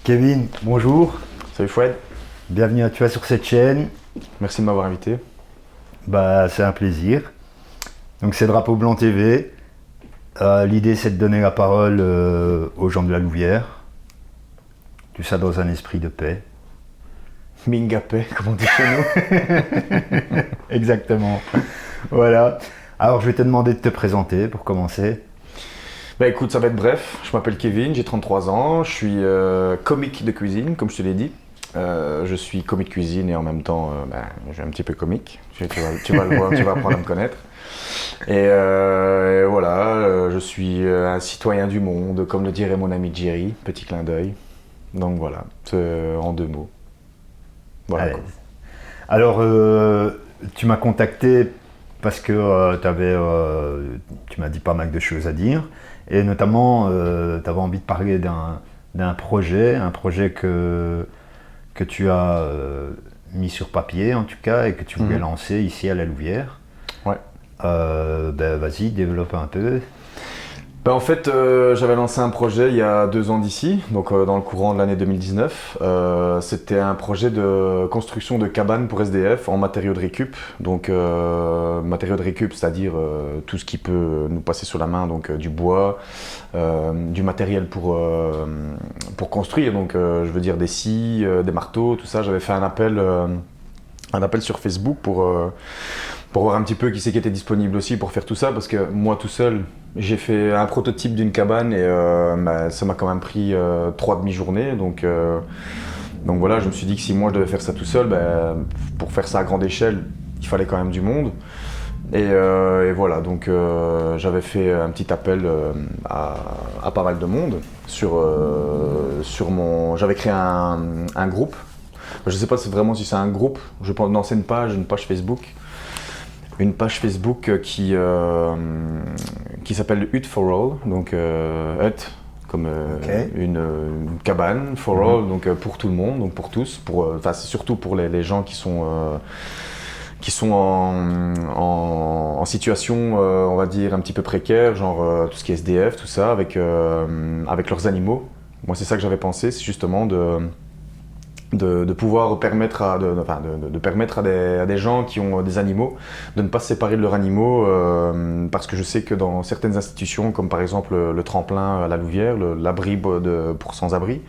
Kevin, bonjour, Salut Fred, bienvenue à toi sur cette chaîne. merci de m'avoir invité. C'est un plaisir. Donc c'est Drapeau Blanc TV. L'idée c'est de donner la parole aux gens de la Louvière. Tout ça dans un esprit de paix. Mingapé, comme on dit chez nous. Exactement. Voilà. Alors je vais te demander de te présenter pour commencer. Bah écoute, ça va être bref. Je m'appelle Kevin, j'ai 33 ans, je suis comique de cuisine, comme je te l'ai dit. Je suis comique de cuisine et en même temps, je suis un petit peu comique. Tu vas le voir, tu vas apprendre à me connaître. Et voilà, je suis un citoyen du monde, comme le dirait mon ami Jerry, petit clin d'œil. Donc voilà, c'est en 2 mots. Voilà. Allez. Quoi. Alors tu m'as contacté parce que tu m'as dit pas mal de choses à dire. Et notamment, tu avais envie de parler d'un projet, un projet que tu as mis sur papier en tout cas et que tu voulais lancer ici à la Louvière. Ouais. Vas-y, développe un peu. En fait, j'avais lancé un projet il y a 2 ans d'ici, donc dans le courant de l'année 2019. C'était un projet de construction de cabanes pour SDF en matériaux de récup. Donc matériaux de récup, c'est-à-dire tout ce qui peut nous passer sur la main, donc du bois, du matériel pour construire, donc je veux dire des scies, des marteaux, tout ça. J'avais fait un appel sur Facebook pour voir un petit peu qui c'est qui était disponible aussi pour faire tout ça, parce que moi tout seul, j'ai fait un prototype d'une cabane et ça m'a quand même pris 3 demi-journées. Donc voilà, je me suis dit que si moi je devais faire ça tout seul, pour faire ça à grande échelle, il fallait quand même du monde. Et voilà, donc j'avais fait un petit appel à pas mal de monde j'avais créé un groupe. Je ne sais pas vraiment si c'est un groupe, je pense, non, c'est une page Facebook. Une page Facebook qui s'appelle Hut for All, donc hut comme une cabane for all, donc pour tout le monde, donc pour tous, c'est surtout pour les gens qui sont en situation, on va dire, un petit peu précaire, genre tout ce qui est SDF, tout ça, avec leurs animaux. Moi, c'est ça que j'avais pensé, c'est justement de pouvoir permettre à des gens qui ont des animaux de ne pas se séparer de leurs animaux, parce que je sais que dans certaines institutions, comme par exemple le tremplin à la Louvière, l'abri pour sans-abri,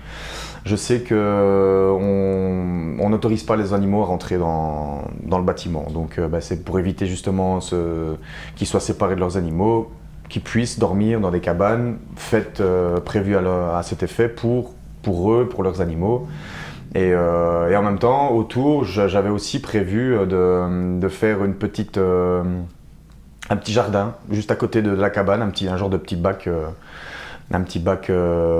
je sais qu'on n'autorise pas les animaux à rentrer dans le bâtiment. Donc c'est pour éviter justement qu'ils soient séparés de leurs animaux, qu'ils puissent dormir dans des cabanes prévues à cet effet pour eux, pour leurs animaux. Et en même temps, autour, j'avais aussi prévu de faire un petit jardin juste à côté de la cabane, un genre de petit bac,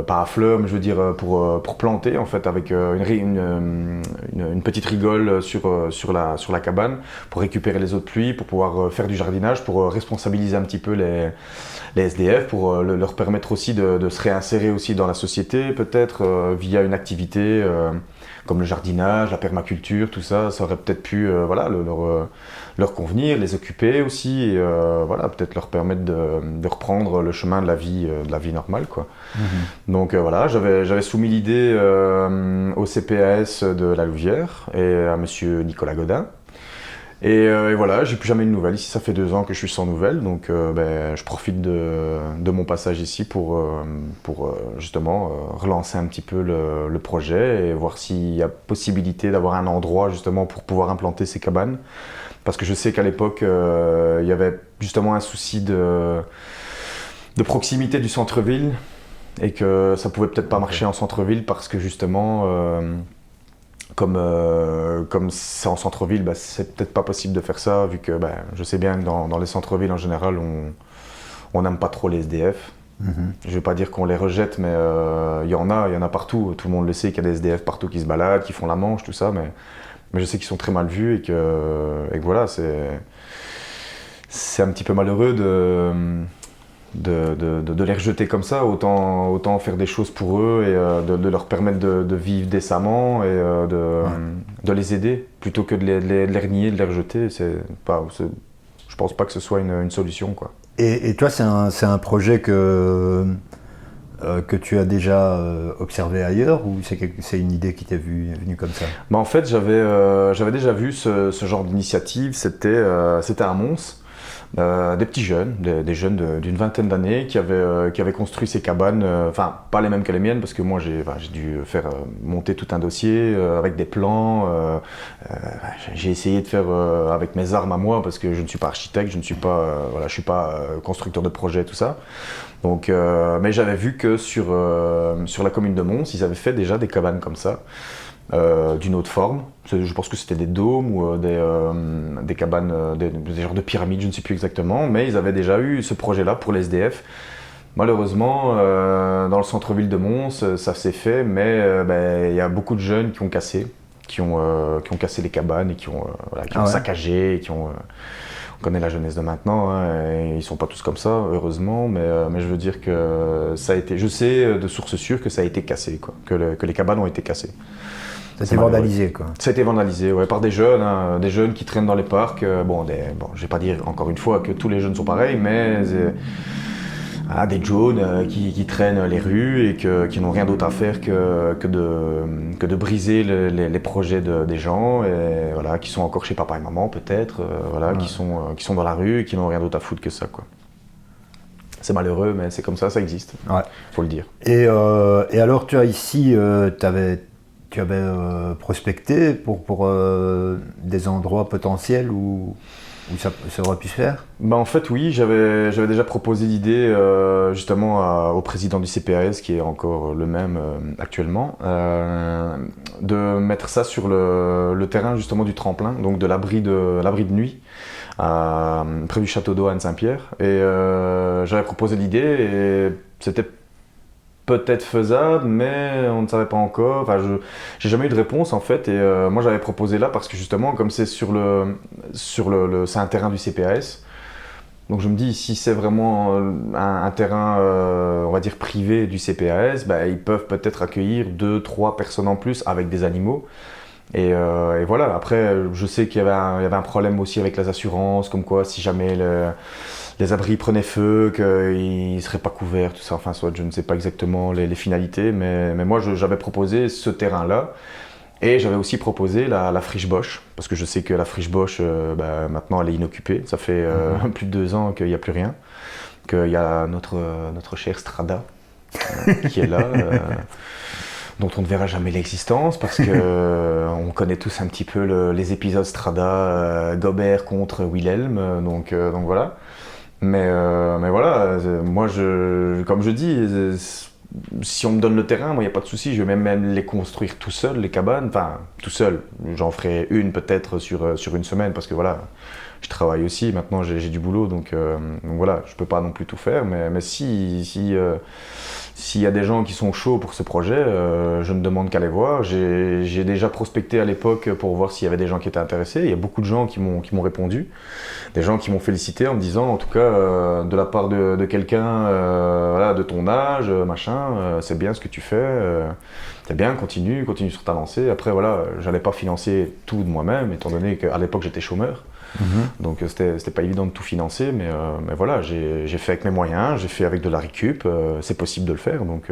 pas à fleurs, mais je veux dire pour planter en fait, avec une petite rigole sur la cabane pour récupérer les eaux de pluie, pour pouvoir faire du jardinage, pour responsabiliser un petit peu les SDF, pour leur permettre aussi de se réinsérer aussi dans la société, peut-être via une activité comme le jardinage, la permaculture, tout ça, ça aurait peut-être pu leur convenir, les occuper aussi, et peut-être leur permettre de reprendre le chemin de la vie normale, quoi. Donc voilà, j'avais soumis l'idée au CPAS de la Louvière et à monsieur Nicolas Godin. Et voilà, j'ai plus jamais de nouvelles. Ici, ça fait 2 ans que je suis sans nouvelles, donc je profite de mon passage ici pour justement relancer un petit peu le projet et voir s'il y a possibilité d'avoir un endroit justement pour pouvoir implanter ces cabanes. Parce que je sais qu'à l'époque, il y avait justement un souci de proximité du centre-ville et que ça pouvait peut-être pas marcher en centre-ville parce que justement... Comme c'est en centre-ville, c'est peut-être pas possible de faire ça, vu que je sais bien que dans les centres-villes en général, on n'aime pas trop les SDF. Je vais pas dire qu'on les rejette, mais il y en a partout. Tout le monde le sait qu'il y a des SDF partout qui se baladent, qui font la manche, tout ça, mais je sais qu'ils sont très mal vus et que voilà, c'est un petit peu malheureux de les rejeter comme ça, autant faire des choses pour eux et de leur permettre de vivre décemment et de les aider, plutôt que de les renier, de les rejeter. Je pense pas que ce soit une solution, quoi. Et toi, c'est un projet que que tu as déjà observé ailleurs ou c'est une idée qui t'est venue comme ça? Bah, en fait, j'avais déjà vu ce genre d'initiative. C'était à Mons. Des petits jeunes, des jeunes d'une vingtaine d'années qui avaient construit ces cabanes, enfin pas les mêmes que les miennes parce que moi j'ai dû faire monter tout un dossier avec des plans. J'ai essayé de faire avec mes armes à moi parce que je ne suis pas architecte, je ne suis pas, voilà, je suis pas constructeur de projet, tout ça. Donc, mais j'avais vu que sur la commune de Mons, ils avaient fait déjà des cabanes comme ça. D'une autre forme. Je pense que c'était des dômes ou des cabanes, des genres de pyramides, je ne sais plus exactement, mais ils avaient déjà eu ce projet-là pour les SDF. Malheureusement, dans le centre-ville de Mons, ça s'est fait, mais il y a beaucoup de jeunes qui ont cassé, qui ont cassé les cabanes et qui ont saccagé, on connaît la jeunesse de maintenant, hein, et ils sont pas tous comme ça, heureusement, mais je veux dire que ça a été, je sais de sources sûres que ça a été cassé, quoi, que les cabanes ont été cassées. Ça s'est vandalisé, quoi. Ça a été vandalisé, ouais, par des jeunes qui traînent dans les parcs. Je vais pas dire encore une fois que tous les jeunes sont pareils, mais des jaunes qui traînent les rues et qui n'ont rien d'autre à faire que de briser les projets des gens, et voilà, qui sont encore chez papa et maman peut-être, qui sont dans la rue et qui n'ont rien d'autre à foutre que ça, quoi. C'est malheureux, mais c'est comme ça existe. Ouais. Faut le dire. Et alors, tu as ici, tu avais prospecté pour des endroits potentiels où ça aurait pu se faire? En fait, oui, j'avais déjà proposé l'idée justement au président du CPAS, qui est encore le même actuellement, de mettre ça sur le terrain justement du tremplin, donc de l'abri de nuit, près du château d'eau à Anne-Saint-Pierre. Et j'avais proposé l'idée et c'était peut-être faisable, mais on ne savait pas encore. Enfin, j'ai jamais eu de réponse en fait. Et moi, j'avais proposé là parce que justement, comme c'est c'est un terrain du CPAS. Donc je me dis, si c'est vraiment un terrain, on va dire privé du CPAS, ils peuvent peut-être accueillir 2-3 personnes en plus avec des animaux. Et voilà. Après, je sais qu'il y avait un problème aussi avec les assurances, comme quoi si jamais les abris prenaient feu, qu'ils ne seraient pas couverts, tout ça. Enfin, soit je ne sais pas exactement les finalités, mais moi j'avais proposé ce terrain-là. Et j'avais aussi proposé la friche Bosch, parce que je sais que la friche Bosch, maintenant elle est inoccupée. Ça fait plus de 2 ans qu'il n'y a plus rien. Qu'il y a notre cher Strada qui est là. Dont on ne verra jamais l'existence parce que on connaît tous un petit peu les épisodes Strada, Gobert contre Wilhelm, donc voilà. Mais voilà, moi comme je dis, si on me donne le terrain, moi il n'y a pas de souci, je vais même les construire tout seul, les cabanes, enfin tout seul. J'en ferai une peut-être sur une semaine parce que voilà, je travaille aussi, maintenant j'ai du boulot, donc voilà, je peux pas non plus tout faire, mais s'il y a des gens qui sont chauds pour ce projet, je ne demande qu'à les voir. J'ai déjà prospecté à l'époque pour voir s'il y avait des gens qui étaient intéressés. Il y a beaucoup de gens qui m'ont répondu, des gens qui m'ont félicité en me disant, en tout cas, de la part de quelqu'un de ton âge, machin, c'est bien ce que tu fais, c'est bien, continue sur ta lancée. Après, voilà, j'allais pas financer tout de moi-même, étant donné qu'à l'époque j'étais chômeur. Donc c'était pas évident de tout financer, mais voilà, j'ai fait avec mes moyens, j'ai fait avec de la récup, c'est possible de le faire. Donc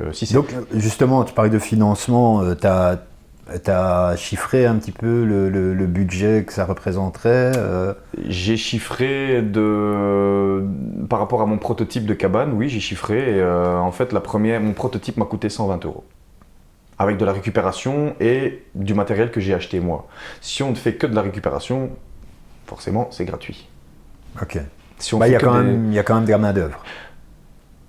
justement, tu parlais de financement, tu as chiffré un petit peu le budget que ça représenterait J'ai chiffré par rapport à mon prototype de cabane, oui, j'ai chiffré. Et, en fait, mon prototype m'a coûté 120 €. Avec de la récupération et du matériel que j'ai acheté moi. Si on ne fait que de la récupération, forcément, c'est gratuit. Ok. Si il y a quand même de la main-d'œuvre.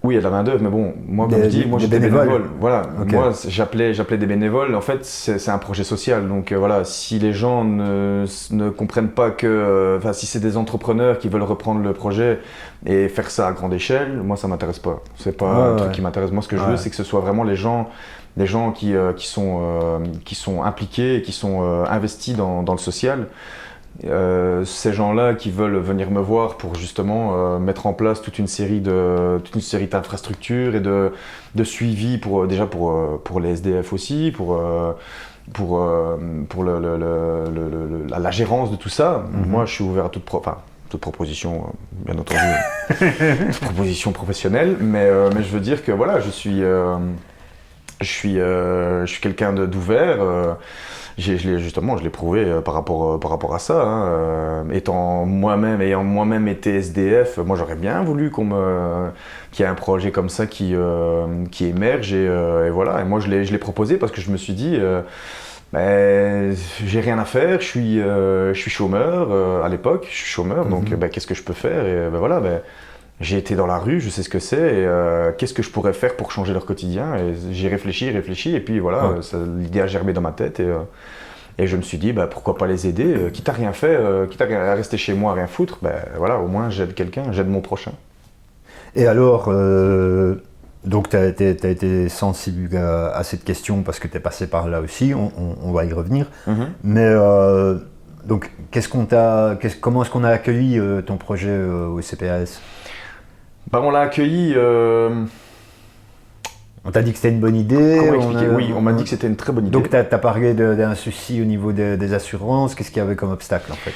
Oui, il y a de la main-d'œuvre, mais bon, moi, comme je dis, moi j'étais bénévole. Voilà, okay. Moi j'appelais des bénévoles. En fait, c'est un projet social. Donc voilà, si les gens ne comprennent pas que. Si c'est des entrepreneurs qui veulent reprendre le projet et faire ça à grande échelle, moi ça m'intéresse pas. C'est pas un truc qui m'intéresse. Moi, ce que je veux, c'est que ce soit vraiment les gens qui sont impliqués et qui sont investis dans le social. Ces gens-là qui veulent venir me voir pour justement mettre en place toute une série d'infrastructures et de suivi pour les SDF aussi, pour la gérance de tout ça. Moi, je suis ouvert à toute toute proposition, bien entendu, toute proposition professionnelle, mais je veux dire que voilà, je suis quelqu'un d'ouvert. Je l'ai prouvé par rapport à ça. Hein. Ayant moi-même été SDF, moi j'aurais bien voulu qu'il y ait un projet comme ça qui émerge et voilà. Et moi je l'ai proposé parce que je me suis dit, j'ai rien à faire, je suis chômeur à l'époque, je suis chômeur, donc qu'est-ce que je peux faire? Et voilà. J'ai été dans la rue, je sais ce que c'est, et qu'est-ce que je pourrais faire pour changer leur quotidien. Et j'ai réfléchi, et puis voilà, l'idée a germé dans ma tête, et je me suis dit, pourquoi pas les aider, quitte à rien faire, quitte à rester chez moi à rien foutre, voilà, au moins j'aide quelqu'un, j'aide mon prochain. Et alors, donc tu as été sensible à cette question parce que tu es passé par là aussi, on va y revenir, mais donc comment est-ce qu'on a accueilli ton projet au CPAS? On l'a accueilli. On t'a dit que c'était une bonne idée. Comment expliquer? Oui, on m'a dit que c'était une très bonne idée. Donc tu as parlé d'un souci au niveau des assurances. Qu'est-ce qu'il y avait comme obstacle en fait?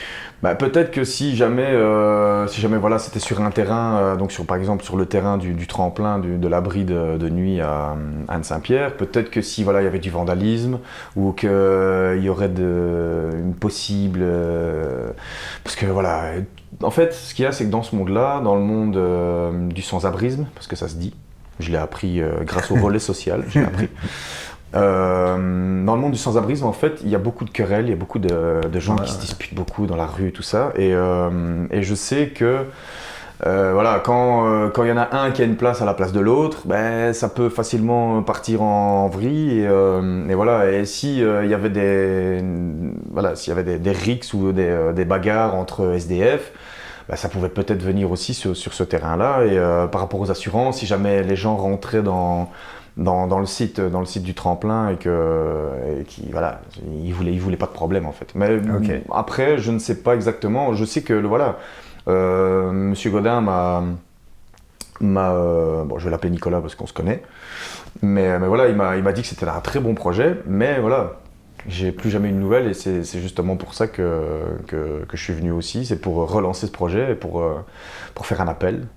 Peut-être que si jamais voilà, c'était sur un terrain, par exemple sur le terrain du tremplin de l'abri de nuit à Anne-Saint-Pierre, peut-être que si voilà, il y avait du vandalisme ou qu'il y aurait une possible... parce que voilà... En fait, ce qu'il y a, c'est que dans ce monde-là, dans le monde du sans-abrisme, parce que ça se dit, je l'ai appris grâce au relais social, je l'ai appris. Dans le monde du sans-abrisme, en fait, il y a beaucoup de querelles, il y a beaucoup de gens qui se disputent beaucoup dans la rue, tout ça. Et je sais que voilà, quand il y en a un qui a une place à la place de l'autre, ça peut facilement partir en vrille. Et voilà. Et si il y avait s'il y avait des rixes ou des bagarres entre SDF, ça pouvait peut-être venir aussi sur ce terrain-là. Et par rapport aux assurances, si jamais les gens rentraient dans le site du tremplin et voilà, ils voulaient pas de problème en fait. Mais après, je ne sais pas exactement. Je sais que voilà, Monsieur Godin bon, je vais l'appeler Nicolas parce qu'on se connaît. Mais voilà, il m'a dit que c'était un très bon projet. Mais voilà, j'ai plus jamais eu de nouvelles et c'est justement pour ça que je suis venu aussi. C'est pour relancer ce projet et pour faire un appel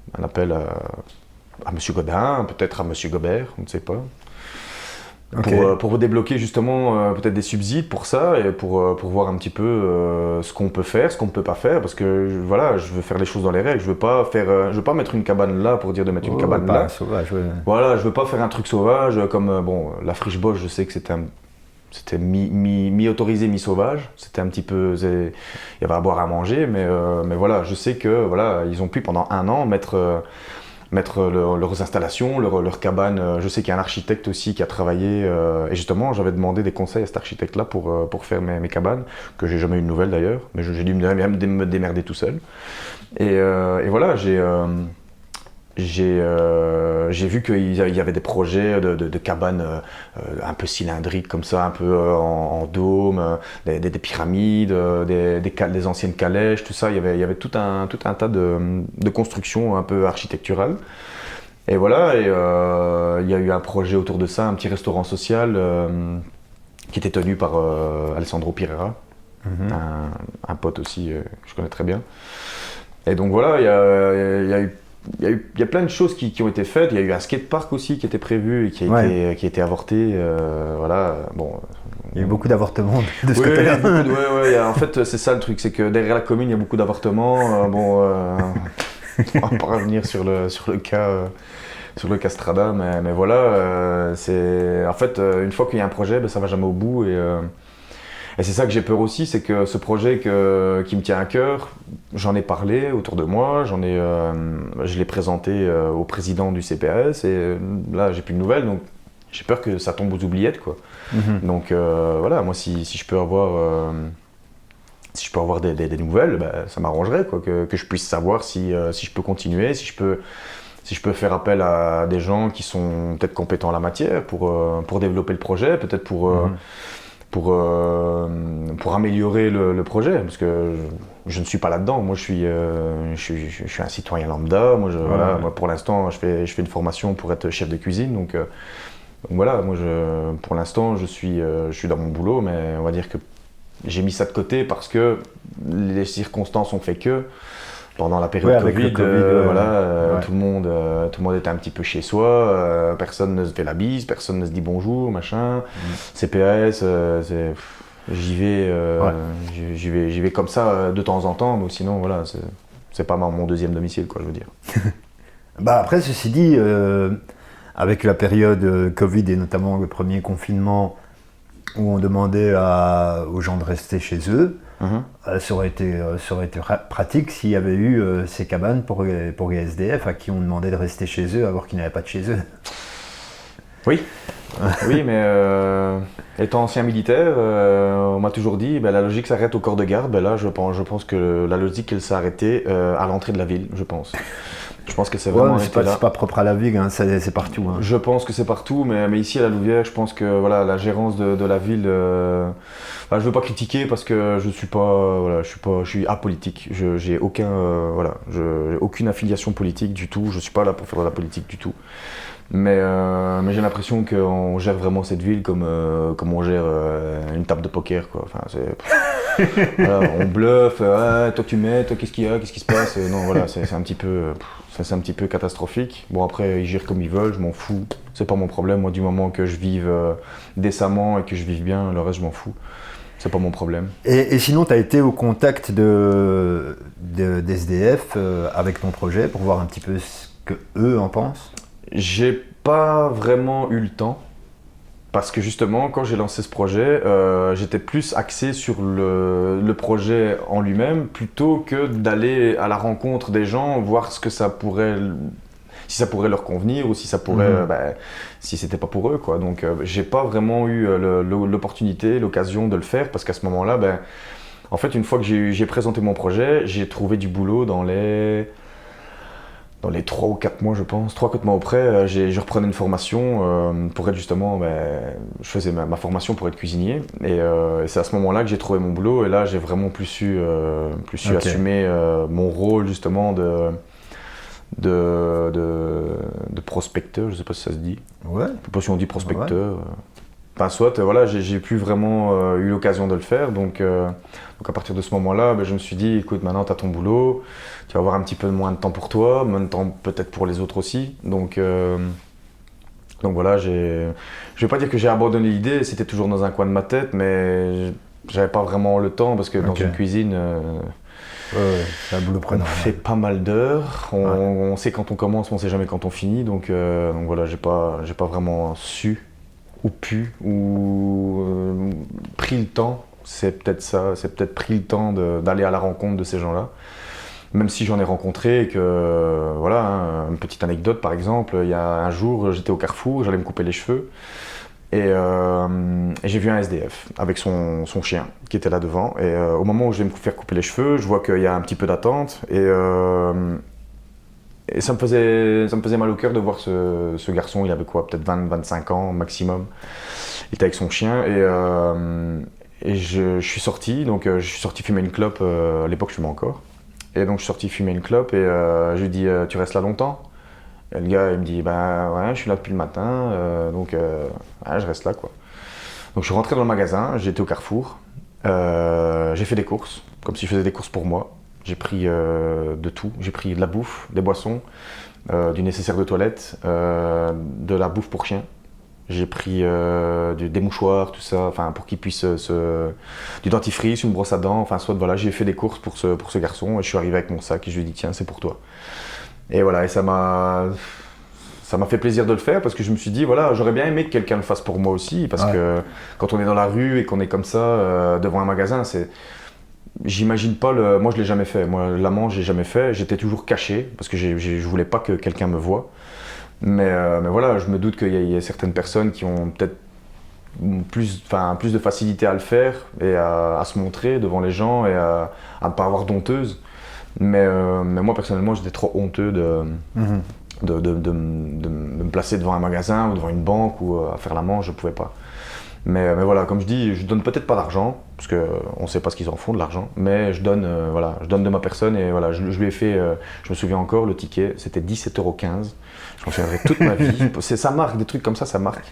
à Monsieur Godin, peut-être à Monsieur Gobert, on ne sait pas. Pour vous débloquer justement peut-être des subsides pour ça et pour voir un petit peu ce qu'on peut faire, ce qu'on ne peut pas faire, parce que voilà, je veux faire les choses dans les règles. Je veux pas mettre une cabane là pour dire de mettre une cabane là. Sauvage, ouais. Voilà, je veux pas faire un truc sauvage comme la friche Bosch. Je sais que c'était mi-autorisé, mi-sauvage. C'était un petit peu, il y avait à boire, à manger, mais voilà, je sais que voilà, ils ont pu pendant 1 an mettre leurs installations, leur cabane. Je sais qu'il y a un architecte aussi qui a travaillé, et justement j'avais demandé des conseils à cet architecte-là pour faire mes cabanes, que j'ai jamais eu de nouvelles d'ailleurs, mais j'ai dû me démerder tout seul. Et voilà, j'ai vu qu'il y avait des projets de cabanes un peu cylindriques comme ça, un peu en dôme, des pyramides, des anciennes calèches, tout ça. Il y avait tout un tas de constructions un peu architecturales. Et voilà, il y a eu un projet autour de ça, un petit restaurant social qui était tenu par Alessandro Pirera, un pote aussi que je connais très bien. Et donc voilà, il y a plein de choses qui ont été faites. Il y a eu un skatepark aussi qui était prévu et qui a été avorté. Voilà, bon. Il y a eu beaucoup d'avortements de ce côté-là. En fait, c'est ça le truc, c'est que derrière la commune, il y a beaucoup d'avortements. On va pas revenir sur le cas Strada, mais voilà, c'est en fait une fois qu'il y a un projet, ça va jamais au bout et c'est ça que j'ai peur aussi, c'est que ce projet qui me tient à cœur, j'en ai parlé autour de moi, je l'ai présenté au président du CPAS et là j'ai plus de nouvelles, donc j'ai peur que ça tombe aux oubliettes quoi. Donc voilà, moi si je peux avoir des nouvelles, ça m'arrangerait quoi, que je puisse savoir si je peux continuer, si je peux faire appel à des gens qui sont peut-être compétents en la matière pour développer le projet, peut-être pour améliorer le projet, parce que je ne suis pas là-dedans. Moi, je suis un citoyen lambda. Moi, moi pour l'instant, je fais une formation pour être chef de cuisine. Donc voilà, moi, pour l'instant, je suis dans mon boulot, mais on va dire que j'ai mis ça de côté parce que les circonstances ont fait que. pendant la période avec le Covid, Covid, voilà, ouais. tout le monde était un petit peu chez soi, personne ne se fait la bise, personne ne se dit bonjour, machin. CPAS, j'y vais, Ouais. j'y vais comme ça de temps en temps, mais sinon voilà, c'est pas mon deuxième domicile, quoi, je veux dire. Bah après, ceci dit, avec la période Covid et notamment le premier confinement où on demandait aux gens de rester chez eux, Mhm. ça aurait été pratique s'il y avait eu ces cabanes pour les SDF à qui on demandait de rester chez eux alors qu'ils n'avaient pas de chez eux. Oui, oui, mais étant ancien militaire, on m'a toujours dit, ben, la logique s'arrête au corps de garde. Ben là, je pense que la logique, elle s'est arrêtée à l'entrée de la ville, je pense. Je pense que c'est Ouais, vraiment mais arrêté là. c'est pas propre à la ville, hein, c'est partout. Hein. Je pense que c'est partout, mais ici à la Louvière, je pense que voilà, la gérance de la ville, je veux pas critiquer parce que je suis pas, voilà, je suis apolitique. J'ai aucun, voilà, j'ai aucune affiliation politique du tout. Je suis pas là pour faire de la politique du tout. Mais j'ai l'impression qu'on gère vraiment cette ville comme on gère une table de poker, quoi. Enfin, voilà, on bluffe, ah, toi tu mets, toi qu'est-ce qu'il y a, qu'est-ce qui se passe, non voilà, c'est un petit peu, c'est un petit peu catastrophique. Bon après ils gèrent comme ils veulent, je m'en fous, c'est pas mon problème, moi du moment que je vive décemment et que je vive bien, le reste je m'en fous, c'est pas mon problème. Et sinon, tu as été au contact d'SDF avec ton projet pour voir un petit peu ce que eux en pensent. J'ai pas vraiment eu le temps. Parce que justement, quand j'ai lancé ce projet, j'étais plus axé sur le projet en lui-même plutôt que d'aller à la rencontre des gens, voir ce que ça pourrait, si ça pourrait leur convenir ou si ça pourrait, si c'était pas pour eux, quoi. Donc, j'ai pas vraiment eu l'opportunité, l'occasion de le faire parce qu'à ce moment-là, en fait, une fois que j'ai présenté mon projet, j'ai trouvé du boulot dans les 3 ou 4 mois, je pense, 3-4 mois après, je reprenais une formation pour être justement, je faisais ma formation pour être cuisinier. Et c'est à ce moment-là que j'ai trouvé mon boulot. Et là, j'ai vraiment plus su Ok. assumer mon rôle justement de prospecteur, je sais pas si ça se dit. Ouais. Je sais pas si on dit prospecteur. Ouais. Enfin, soit, voilà, j'ai plus vraiment eu l'occasion de le faire. Donc à partir de ce moment-là, je me suis dit, écoute, maintenant tu as ton boulot, tu vas avoir un petit peu moins de temps pour toi, moins de temps peut-être pour les autres aussi. Donc voilà, je vais pas dire que j'ai abandonné l'idée, c'était toujours dans un coin de ma tête, mais j'avais pas vraiment le temps parce que dans Ok. une cuisine, Ouais, c'est un boulot on prenant. fait pas mal d'heures, on sait quand on commence, mais on sait jamais quand on finit. Donc voilà, j'ai pas vraiment su ou pu ou pris le temps, c'est peut-être ça, c'est peut-être pris le temps d'aller à la rencontre de ces gens-là. Même si j'en ai rencontré et que, voilà, hein, une petite anecdote par exemple, il y a un jour j'étais au Carrefour, j'allais me couper les cheveux et j'ai vu un SDF avec son chien qui était là devant et au moment où je vais me faire couper les cheveux, je vois qu'il y a un petit peu d'attente et ça me faisait mal au cœur de voir ce garçon, il avait quoi, peut-être 20-25 ans maximum. Il était avec son chien et je suis sorti, donc je suis sorti fumer une clope, à l'époque je fumais encore. Et donc je suis sorti fumer une clope et je lui dis tu restes là longtemps? Et le gars il me dit ouais je suis là depuis le matin, donc ouais, je reste là quoi. Donc je suis rentré dans le magasin, j'étais au Carrefour, j'ai fait des courses, comme si je faisais des courses pour moi. J'ai pris de tout, j'ai pris de la bouffe, des boissons, du nécessaire de toilette, de la bouffe pour chien. J'ai pris des mouchoirs, tout ça, enfin pour qu'il puisse du dentifrice, une brosse à dents, enfin soit voilà, j'ai fait des courses pour ce garçon et je suis arrivé avec mon sac et je lui ai dit tiens c'est pour toi. Et voilà, et ça m'a fait plaisir de le faire parce que je me suis dit voilà, j'aurais bien aimé que quelqu'un le fasse pour moi aussi parce que quand on est dans la rue et qu'on est comme ça devant un magasin, j'imagine pas moi je l'ai jamais fait, moi l'amant j'ai jamais fait, j'étais toujours caché parce que je voulais pas que quelqu'un me voie. Mais voilà, je me doute qu'il y a certaines personnes qui ont peut-être plus de facilité à le faire et à se montrer devant les gens et à ne pas avoir d'honteuse. Mais moi personnellement, j'étais trop honteux de me placer devant un magasin ou devant une banque ou à faire la manche, je pouvais pas. Mais voilà, comme je dis, je donne peut-être pas d'argent, parce qu'on ne sait pas ce qu'ils en font de l'argent, mais je donne, voilà, je donne de ma personne et voilà, je lui ai fait, je me souviens encore, le ticket, c'était 17,15 €. Je m'en souviendrai toute ma vie. Ça marque, des trucs comme ça marque.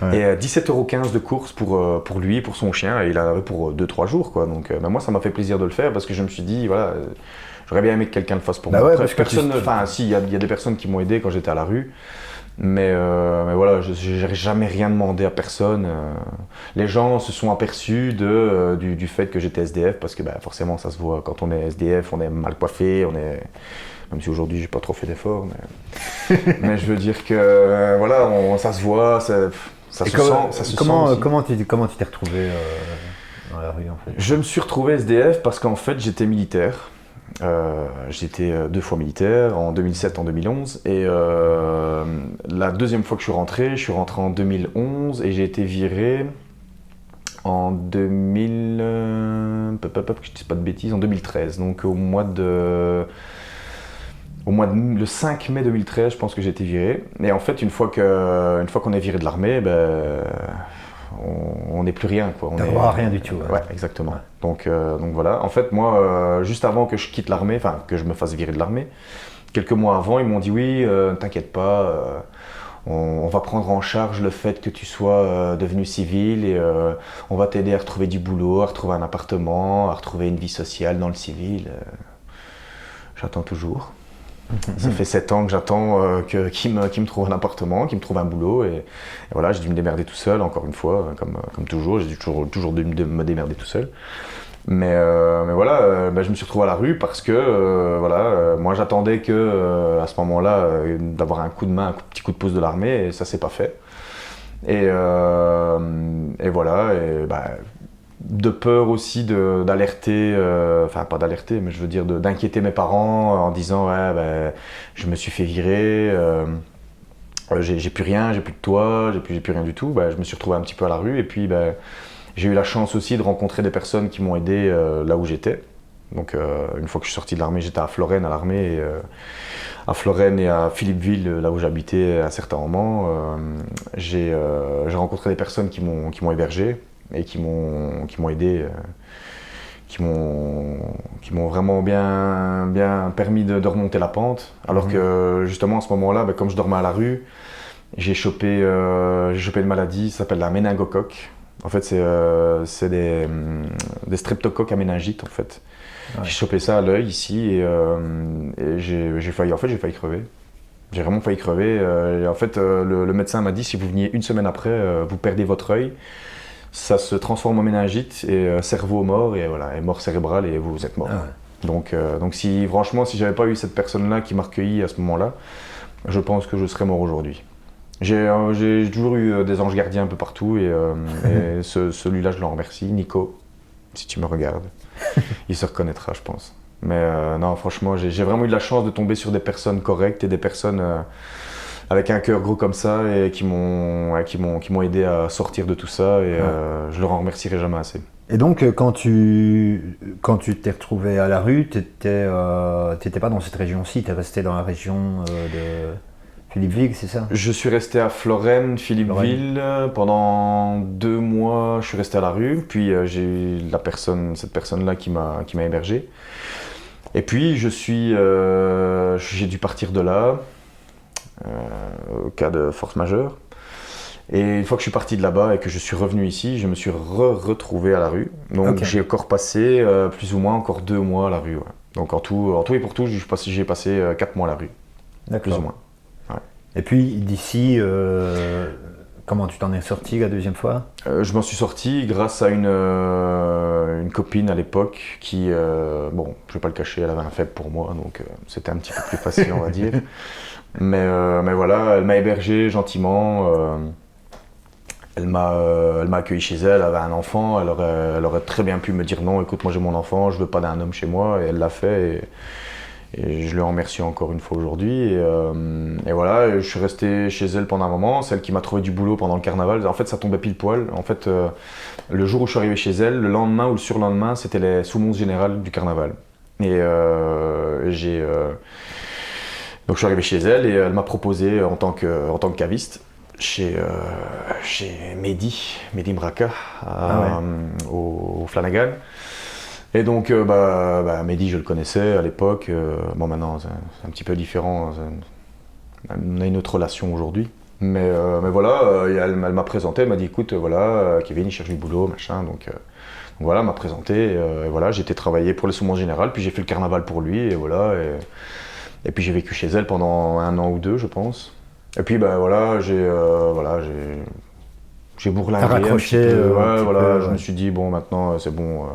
Ouais. Et 17,15 € de course pour lui, pour son chien, et il a pour 2-3 jours, quoi. Donc moi, ça m'a fait plaisir de le faire parce que je me suis dit, voilà, j'aurais bien aimé que quelqu'un le fasse pour Bah moi. ouais, Après, parce que personne, enfin, si, il y a des personnes qui m'ont aidé quand j'étais à la rue. Mais voilà, je n'ai jamais rien demandé à personne. Les gens se sont aperçus du fait que j'étais SDF parce que bah, forcément ça se voit quand on est SDF, on est mal coiffé, même si aujourd'hui j'ai pas trop fait d'efforts, mais je veux dire que voilà, ça se voit, ça se sent. Ça se comment, sent aussi. comment tu t'es retrouvé dans la rue en fait? Je me suis retrouvé SDF parce qu'en fait j'étais militaire. J'étais 2 fois militaire, en 2007, en 2011, et la deuxième fois que je suis rentré en 2011 et j'ai été viré en 2000, que je dise pas de bêtises, en 2013, donc le 5 mai 2013, je pense que j'ai été viré. Et en fait, une fois qu'on est viré de l'armée, on n'est plus rien, quoi. T'as droit à rien du tout. Ouais, exactement. Ouais. Donc voilà. En fait, moi, juste avant que je quitte l'armée, enfin que je me fasse virer de l'armée, quelques mois avant, ils m'ont dit oui, t'inquiète pas, on va prendre en charge le fait que tu sois devenu civil et on va t'aider à retrouver du boulot, à retrouver un appartement, à retrouver une vie sociale dans le civil. J'attends toujours. Ça fait 7 ans que j'attends qu'il me trouve un appartement, qu'il me trouve un boulot et voilà, j'ai dû me démerder tout seul, encore une fois, comme toujours, j'ai dû toujours dû me démerder tout seul. Mais voilà, je me suis retrouvé à la rue parce que moi j'attendais que à ce moment-là d'avoir un coup de main, un petit coup de pouce de l'armée et ça s'est pas fait. Et voilà, de peur aussi d'alerter, enfin pas d'alerter, mais je veux dire d'inquiéter mes parents en disant ouais, je me suis fait virer, j'ai plus rien, j'ai plus de toit, j'ai plus rien du tout. Je me suis retrouvé un petit peu à la rue et puis j'ai eu la chance aussi de rencontrer des personnes qui m'ont aidé là où j'étais. Donc une fois que je suis sorti de l'armée, j'étais à Florène à l'armée, à Florène et à Philippeville, là où j'habitais à un certain moment. J'ai rencontré des personnes qui m'ont hébergé et qui m'ont aidé, qui m'ont vraiment bien permis de remonter la pente. Alors que justement à ce moment-là, comme je dormais à la rue, j'ai chopé une maladie, ça s'appelle la méningocoque. En fait, c'est des streptocoques à méningite en fait. Ouais. J'ai chopé ça à l'œil ici et j'ai failli crever. J'ai vraiment failli crever. Et en fait, le médecin m'a dit si vous veniez une semaine après, vous perdez votre œil. Ça se transforme en méningite et cerveau mort et voilà, et mort cérébrale et vous êtes mort. Ah ouais. Donc si j'avais pas eu cette personne-là qui m'a recueilli à ce moment-là, je pense que je serais mort aujourd'hui. J'ai toujours eu des anges gardiens un peu partout et celui-là je l'en remercie, Nico, si tu me regardes, il se reconnaîtra je pense. Mais non franchement j'ai vraiment eu de la chance de tomber sur des personnes correctes et des personnes avec un cœur gros comme ça et qui m'ont aidé à sortir de tout ça et je leur en remercierai jamais assez. Et donc quand tu t'es retrouvé à la rue, t'étais pas dans cette région-ci, t'es resté dans la région de Philippeville, c'est ça? Je suis resté à Florène, Philippeville, pendant 2 mois je suis resté à la rue, puis j'ai eu cette personne-là qui m'a hébergé. Et puis j'ai dû partir de là. Au cas de force majeure. Et une fois que je suis parti de là-bas et que je suis revenu ici, je me suis retrouvé à la rue. Donc j'ai encore passé plus ou moins encore 2 mois à la rue. Ouais. Donc en tout et pour tout, j'ai passé 4 mois à la rue. Plus ou moins. Ouais. Et puis d'ici, comment tu t'en es sorti la deuxième fois? Je m'en suis sorti grâce à une copine à l'époque qui, bon, je vais pas le cacher, elle avait un faible pour moi, donc c'était un petit peu plus facile, on va dire. Mais voilà, elle m'a hébergé gentiment. Elle m'a accueilli chez elle, elle avait un enfant. Elle aurait très bien pu me dire non, écoute, moi j'ai mon enfant, je veux pas d'un homme chez moi. Et elle l'a fait. Et je lui en remercie encore une fois aujourd'hui. Et voilà, je suis resté chez elle pendant un moment. C'est elle qui m'a trouvé du boulot pendant le carnaval. En fait, ça tombait pile poil. En fait, le jour où je suis arrivé chez elle, le lendemain ou le surlendemain, c'était les soumonces générales du carnaval. Et donc je suis arrivé chez elle et elle m'a proposé en tant que caviste. chez Mehdi Mbraka au Flanagan. Et donc Mehdi je le connaissais à l'époque, bon maintenant c'est un petit peu différent, on a une autre relation aujourd'hui. Mais voilà, elle m'a présenté, elle m'a dit écoute voilà, Kevin il cherche du boulot, machin, donc voilà, elle m'a présenté, et voilà, j'ai été travailler pour le Saumon Général, puis j'ai fait le carnaval pour lui, et voilà, et puis j'ai vécu chez elle pendant 1 an ou 2 je pense. Et puis voilà, j'ai bourlingué raccroché, un petit peu, peu, je me suis dit bon maintenant c'est bon,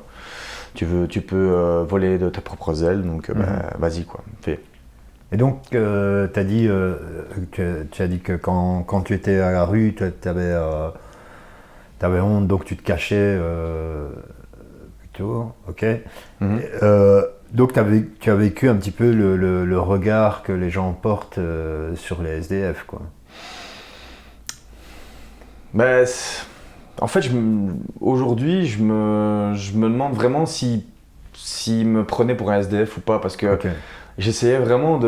tu peux voler de tes propres ailes, donc vas-y quoi, fais. Et donc, tu as dit que quand tu étais à la rue, tu avais honte, donc tu te cachais plutôt, ok. Donc tu as vécu un petit peu le regard que les gens portent sur les SDF, quoi. En fait, aujourd'hui, je me demande vraiment s'ils me prenaient pour un SDF ou pas, parce que j'essayais vraiment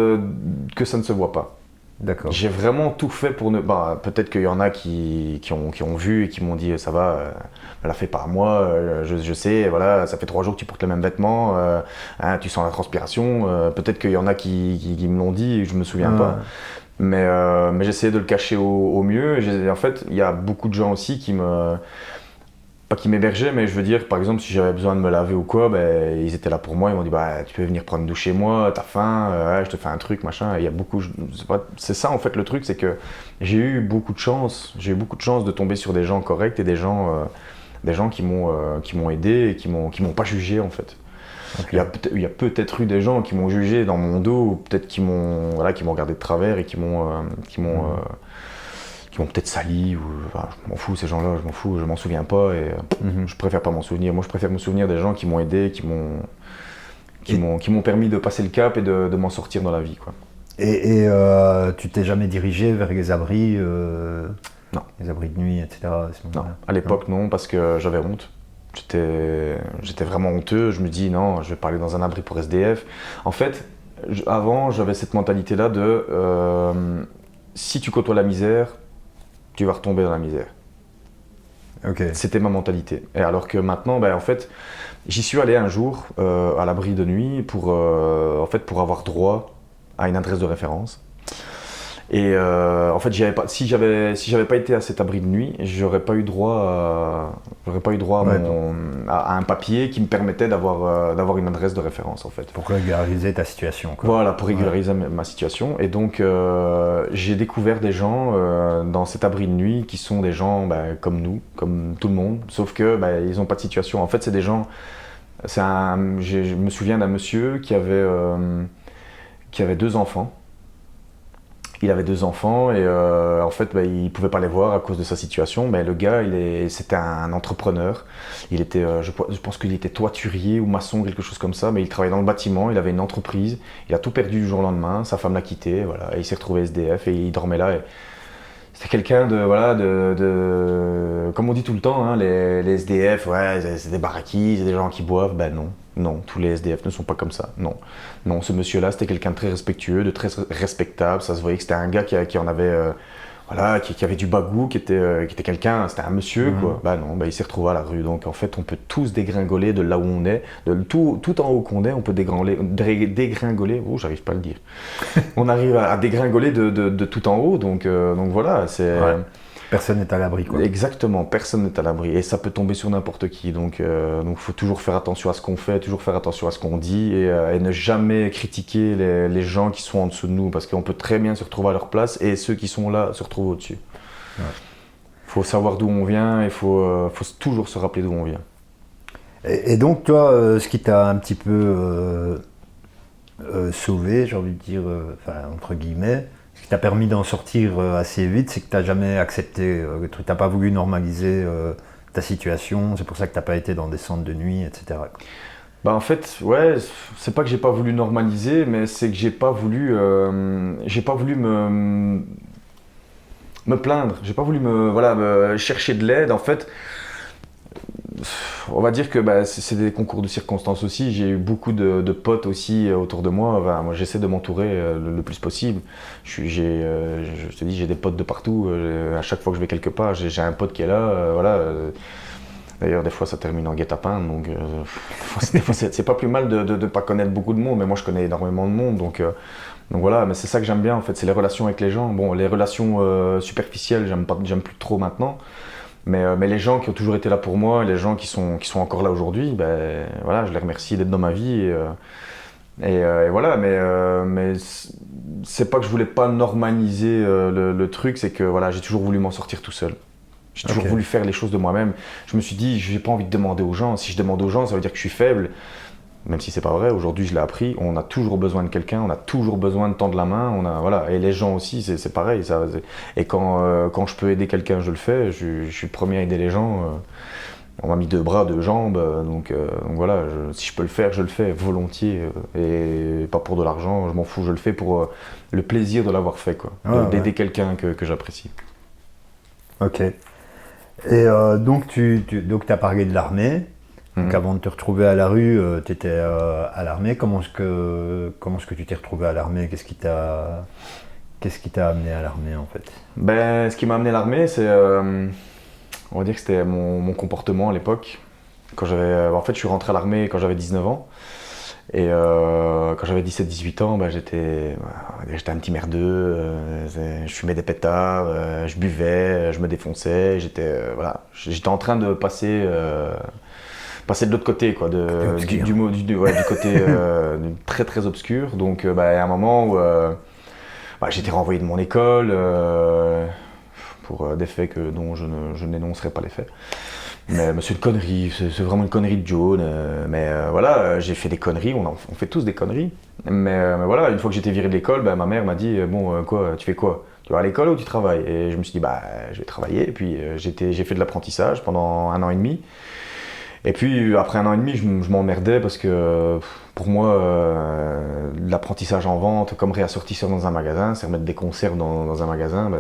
que ça ne se voit pas. D'accord. J'ai vraiment tout fait pour ne... peut-être qu'il y en a qui ont vu et qui m'ont dit ça va, ne la fais pas à moi, je sais, voilà, ça fait 3 jours que tu portes les mêmes vêtements, tu sens la transpiration, peut-être qu'il y en a qui me l'ont dit, je me souviens pas. Mais j'essayais de le cacher au mieux. En fait, il y a beaucoup de gens aussi pas qui m'hébergeaient, mais je veux dire, par exemple, si j'avais besoin de me laver ou quoi, ils étaient là pour moi. Ils m'ont dit, tu peux venir prendre une douche chez moi, t'as faim, je te fais un truc, machin. Il y a beaucoup. C'est ça en fait le truc, c'est que j'ai eu beaucoup de chance. J'ai eu beaucoup de chance de tomber sur des gens corrects et des gens qui m'ont aidé et qui m'ont pas jugé en fait. Okay. Il y a peut-être eu des gens qui m'ont jugé dans mon dos, ou peut-être qui m'ont regardé de travers et qui m'ont peut-être sali, ou je m'en fous, ces gens-là, je m'en fous, je m'en souviens pas et je préfère pas m'en souvenir. Moi je préfère me souvenir des gens qui m'ont aidé, qui m'ont permis de passer le cap et de m'en sortir dans la vie, quoi. Et tu t'es jamais dirigé vers les abris Non. Les abris de nuit, etc. Non, à l'époque non, parce que j'avais honte. J'étais vraiment honteux, je me dis non, je vais pas aller dans un abri pour SDF. En fait, avant j'avais cette mentalité-là de si tu côtoies la misère, tu vas retomber dans la misère. Okay. C'était ma mentalité. Et alors que maintenant, en fait, j'y suis allé un jour à l'abri de nuit pour avoir droit à une adresse de référence. Et en fait, si j'avais pas été à cet abri de nuit, j'aurais pas eu droit à un papier qui me permettait d'avoir une adresse de référence en fait. Pour régulariser ta situation, quoi. Voilà, pour régulariser ma situation. Et donc j'ai découvert des gens dans cet abri de nuit qui sont des gens comme nous, comme tout le monde, sauf que ils ont pas de situation. En fait, c'est des gens. Je me souviens d'un monsieur qui avait 2 enfants. Il avait 2 enfants et en fait il ne pouvait pas les voir à cause de sa situation. Mais le gars, c'était un entrepreneur. Il était, je pense qu'il était toiturier ou maçon, quelque chose comme ça, mais il travaillait dans le bâtiment, il avait une entreprise. Il a tout perdu du jour au lendemain, sa femme l'a quitté, voilà, et il s'est retrouvé SDF et il dormait là. Et c'était quelqu'un comme on dit tout le temps, hein, les SDF, c'est des baraquis, c'est des gens qui boivent. Non, tous les SDF ne sont pas comme ça, non, ce monsieur-là, c'était quelqu'un de très respectueux, de très respectable, ça se voyait que c'était un gars qui en avait, qui avait du bagou, qui était quelqu'un, c'était un monsieur, quoi. Il s'est retrouvé à la rue, donc en fait, on peut tous dégringoler de là où on est, tout en haut qu'on est, on peut dégringoler, j'arrive pas à le dire, on arrive à dégringoler de tout en haut, donc voilà, c'est... Ouais. Personne n'est à l'abri, quoi. Exactement, personne n'est à l'abri et ça peut tomber sur n'importe qui. Donc faut toujours faire attention à ce qu'on fait, toujours faire attention à ce qu'on dit et ne jamais critiquer les gens qui sont en dessous de nous parce qu'on peut très bien se retrouver à leur place et ceux qui sont là se retrouvent au-dessus. Il faut savoir d'où on vient et il faut toujours se rappeler d'où on vient. Et donc toi, ce qui t'a un petit peu sauvé, j'ai envie de dire, entre guillemets, ce qui t'a permis d'en sortir assez vite, c'est que tu n'as jamais accepté le truc, tu n'as pas voulu normaliser ta situation, c'est pour ça que tu n'as pas été dans des centres de nuit, etc. En fait, ouais, c'est pas que j'ai pas voulu normaliser, mais c'est que j'ai pas voulu me plaindre, j'ai pas voulu me chercher de l'aide. En fait, On va dire que c'est des concours de circonstances aussi. J'ai eu beaucoup de potes aussi autour de moi. Enfin, moi, j'essaie de m'entourer le plus possible. Je te dis, j'ai des potes de partout. À chaque fois que je vais quelque part, j'ai un pote qui est là. Voilà. D'ailleurs, des fois, ça termine en guet-apens. Donc, des fois, c'est pas plus mal de ne pas connaître beaucoup de monde. Mais moi, je connais énormément de monde. Donc voilà. Mais c'est ça que j'aime bien, en fait. C'est les relations avec les gens. Bon, les relations superficielles, j'aime plus trop maintenant. Mais les gens qui ont toujours été là pour moi, les gens qui sont encore là aujourd'hui, voilà, je les remercie d'être dans ma vie. Et voilà, mais c'est pas que je voulais pas normaliser le truc, c'est que voilà, j'ai toujours voulu m'en sortir tout seul. J'ai toujours voulu faire les choses de moi-même. Je me suis dit, j'ai pas envie de demander aux gens. Si je demande aux gens, ça veut dire que je suis faible. Même si c'est pas vrai, aujourd'hui je l'ai appris, on a toujours besoin de quelqu'un, on a toujours besoin de tendre la main, voilà. Et les gens aussi, c'est pareil. Et quand je peux aider quelqu'un, je le fais, je suis le premier à aider les gens. On m'a mis 2 bras, 2 jambes, donc voilà, si je peux le faire, je le fais volontier. Et pas pour de l'argent, je m'en fous, je le fais pour le plaisir de l'avoir fait, quoi. D'aider quelqu'un que j'apprécie. Ok. Et donc tu as parlé de l'armée. Donc avant de te retrouver à la rue, tu étais à l'armée. Comment est-ce que tu t'es retrouvé à l'armée? Qu'est-ce qui t'a amené à l'armée en fait? Ce qui m'a amené à l'armée, c'est, on va dire que c'était mon comportement à l'époque. En fait, je suis rentré à l'armée quand j'avais 19 ans. Et quand j'avais 17-18 ans, j'étais un petit merdeux. Je fumais des pétards, je buvais, je me défonçais. J'étais en train de passer de l'autre côté, quoi, du côté très très obscur. Donc il y a un moment où j'étais renvoyé de mon école pour des faits dont je n'énoncerai pas les faits. Mais c'est une connerie, c'est vraiment une connerie de jaune. Voilà, j'ai fait des conneries, on fait tous des conneries. Mais voilà, une fois que j'étais viré de l'école, ma mère m'a dit quoi, tu fais quoi? Tu vas à l'école ou tu travailles? Et je me suis dit je vais travailler. Et puis j'ai fait de l'apprentissage pendant 1 an et demi. Et puis après 1 an et demi, je m'emmerdais parce que pour moi, l'apprentissage en vente, comme réassortisseur dans un magasin, c'est remettre des conserves dans un magasin.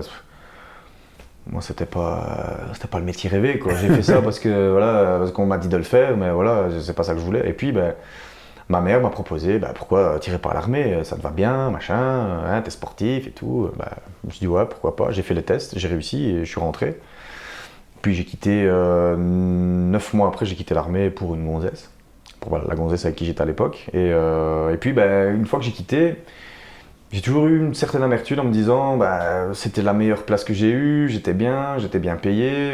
Moi, c'était pas le métier rêvé, quoi. J'ai fait ça parce qu'on m'a dit de le faire, mais voilà, c'est pas ça que je voulais. Et puis, ma mère m'a proposé, pourquoi tirer par l'armée, ça te va bien, machin, hein, t'es sportif et tout. Je me suis dit ouais, pourquoi pas. J'ai fait les tests, j'ai réussi et je suis rentré. Puis j'ai quitté 9 mois après, j'ai quitté l'armée pour une gonzesse, pour la gonzesse avec qui j'étais à l'époque. Et puis, une fois que j'ai quitté, j'ai toujours eu une certaine amertume en me disant c'était la meilleure place que j'ai eue, j'étais bien payé,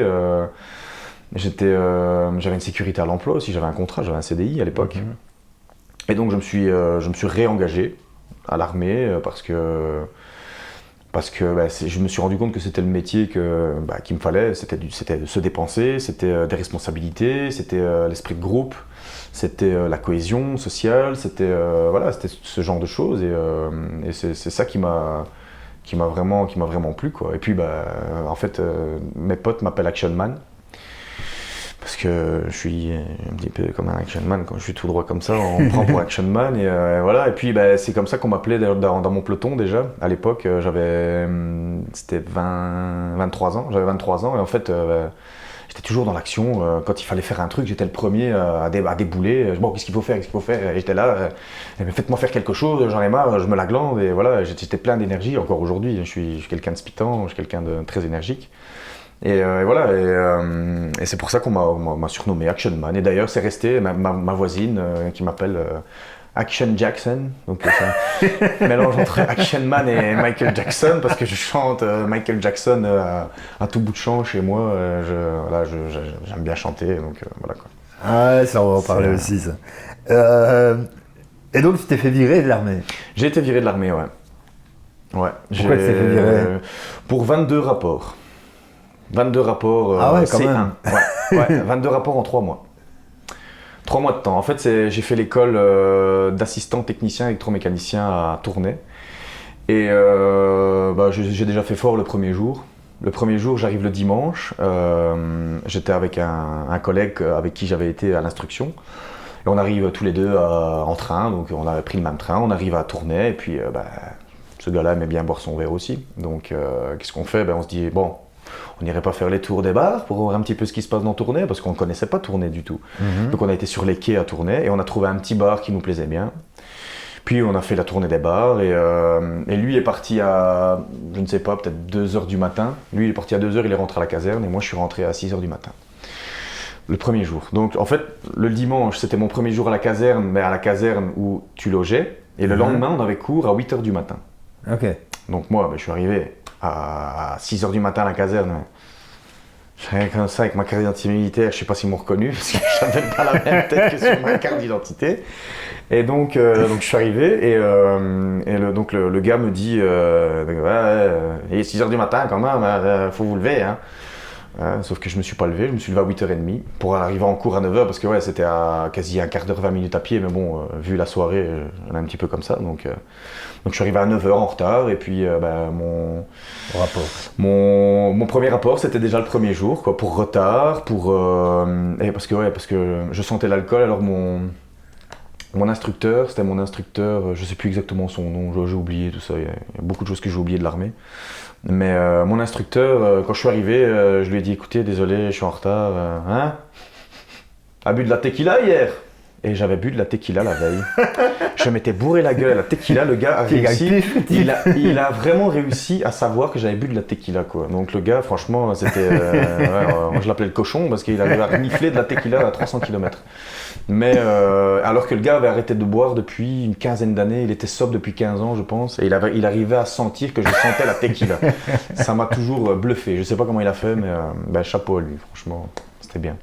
j'avais une sécurité à l'emploi aussi, j'avais un contrat, j'avais un CDI à l'époque. Et donc je me suis réengagé à l'armée parce que je me suis rendu compte que c'était le métier qu'il me fallait, c'était de se dépenser, c'était des responsabilités, c'était l'esprit de groupe. C'était la cohésion sociale, c'était ce genre de choses et c'est ça qui m'a vraiment plu, quoi. Et puis en fait mes potes m'appellent Action Man parce que je suis un petit peu comme un Action Man. Quand je suis tout droit comme ça, on me prend pour Action Man et voilà. Et puis c'est comme ça qu'on m'appelait dans mon peloton déjà. À l'époque c'était 23 ans, j'avais 23 ans et en fait j'étais toujours dans l'action. Quand il fallait faire un truc, j'étais le premier à débouler. Bon, qu'est-ce qu'il faut faire? Et j'étais là, faites-moi faire quelque chose, j'en ai marre, je me la glande. Et voilà, j'étais plein d'énergie. Encore aujourd'hui, je suis quelqu'un de spitant, je suis quelqu'un de très énergique. Et voilà, et c'est pour ça qu'on m'a surnommé Action Man. Et d'ailleurs, c'est resté ma voisine qui m'appelle Action Jackson, donc c'est un mélange entre Action Man et Michael Jackson parce que je chante Michael Jackson à tout bout de champ chez moi. J'aime bien chanter, donc voilà quoi. Ah, ça on va en parler aussi ça. Et donc tu t'es fait virer de l'armée? J'ai été viré de l'armée, ouais. Pourquoi tu t'es fait virer? Pour 22 rapports. 22 rapports ah ouais, quand C1. même. Ouais, 22 rapports en 3 mois. 3 mois de temps. En fait, j'ai fait l'école d'assistant technicien électromécanicien à Tournai. Et j'ai déjà fait fort le premier jour. Le premier jour, j'arrive le dimanche. J'étais avec un collègue avec qui j'avais été à l'instruction. Et on arrive tous les deux en train. Donc, on avait pris le même train. On arrive à Tournai. Et puis, ce gars-là aimait bien boire son verre aussi. Donc, qu'est-ce qu'on fait? On se dit, bon, On n'irait pas faire les tours des bars pour voir un petit peu ce qui se passe dans Tournai, parce qu'on ne connaissait pas Tournai du tout. Donc on a été sur les quais à Tournai et on a trouvé un petit bar qui nous plaisait bien. Puis on a fait la tournée des bars et lui est parti à, je ne sais pas, peut-être 2h du matin. Lui il est parti à 2h, il est rentré à la caserne et moi je suis rentré à 6h du matin. Le premier jour. Donc en fait, le dimanche c'était mon premier jour à la caserne, mais à la caserne où tu logeais. Et le lendemain on avait cours à 8h du matin. Ok. Donc moi je suis arrivé à 6h du matin à la caserne. J'arrivais comme ça avec ma carte d'identité militaire, je sais pas s'ils m'ont reconnu parce que j'avais pas la même tête que sur ma carte d'identité. Et donc je suis arrivé et le gars me dit il est 6h du matin quand même, faut vous lever. Hein. Sauf que je me suis pas levé, je me suis levé à 8h30 pour arriver en cours à 9h parce que ouais, c'était à quasi un quart d'heure, 20 minutes à pied, mais bon, vu la soirée, on est un petit peu comme ça. Donc je suis arrivé à 9h en retard et puis mon premier rapport c'était déjà le premier jour, quoi, pour retard, parce que je sentais l'alcool, alors mon instructeur, c'était mon instructeur, je sais plus exactement son nom, j'ai oublié tout ça, il y a beaucoup de choses que j'ai oubliées de l'armée. Mais mon instructeur, quand je suis arrivé, je lui ai dit écoutez, désolé, je suis en retard, hein? A bu de la tequila hier? Et j'avais bu de la tequila la veille. Je m'étais bourré la gueule à la tequila, le gars a réussi, il a vraiment réussi à savoir que j'avais bu de la tequila, quoi. Donc le gars, franchement, c'était, moi je l'appelais le cochon parce qu'il arrivait à renifler de la tequila à 300 km. Mais alors que le gars avait arrêté de boire depuis une quinzaine d'années, il était sobre depuis 15 ans je pense, et il arrivait à sentir que je sentais la tequila. Ça m'a toujours bluffé, je sais pas comment il a fait, mais chapeau à lui, franchement, c'était bien.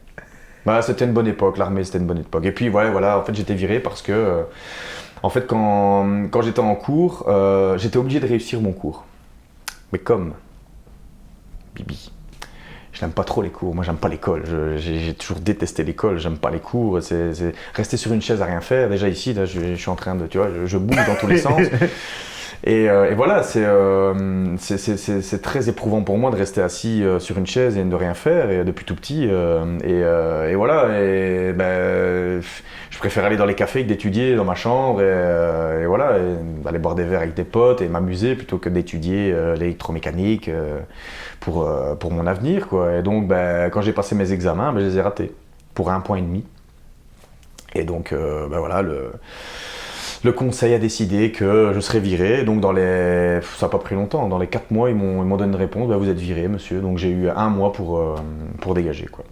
Bah, c'était une bonne époque, l'armée c'était une bonne époque. Et puis voilà, en fait j'étais viré parce que, en fait quand j'étais en cours, j'étais obligé de réussir mon cours. Mais comme Bibi. Je n'aime pas trop les cours, moi j'aime pas l'école, j'ai toujours détesté l'école, j'aime pas les cours, c'est rester sur une chaise à rien faire. Déjà ici, là, je suis en train de, tu vois, je bouge dans tous les sens. Et voilà, c'est très éprouvant pour moi de rester assis sur une chaise et de rien faire, et depuis tout petit. Et voilà, je préfère aller dans les cafés que d'étudier dans ma chambre, et voilà, et aller boire des verres avec des potes et m'amuser plutôt que d'étudier l'électromécanique pour mon avenir, quoi. Et donc, quand j'ai passé mes examens, je les ai ratés pour 1,5 point. Et donc, voilà, le conseil a décidé que je serais viré. Donc, ça n'a pas pris longtemps. Dans les 4 mois, ils m'ont donné une réponse. Vous êtes viré, monsieur. Donc, j'ai eu 1 mois pour dégager, quoi.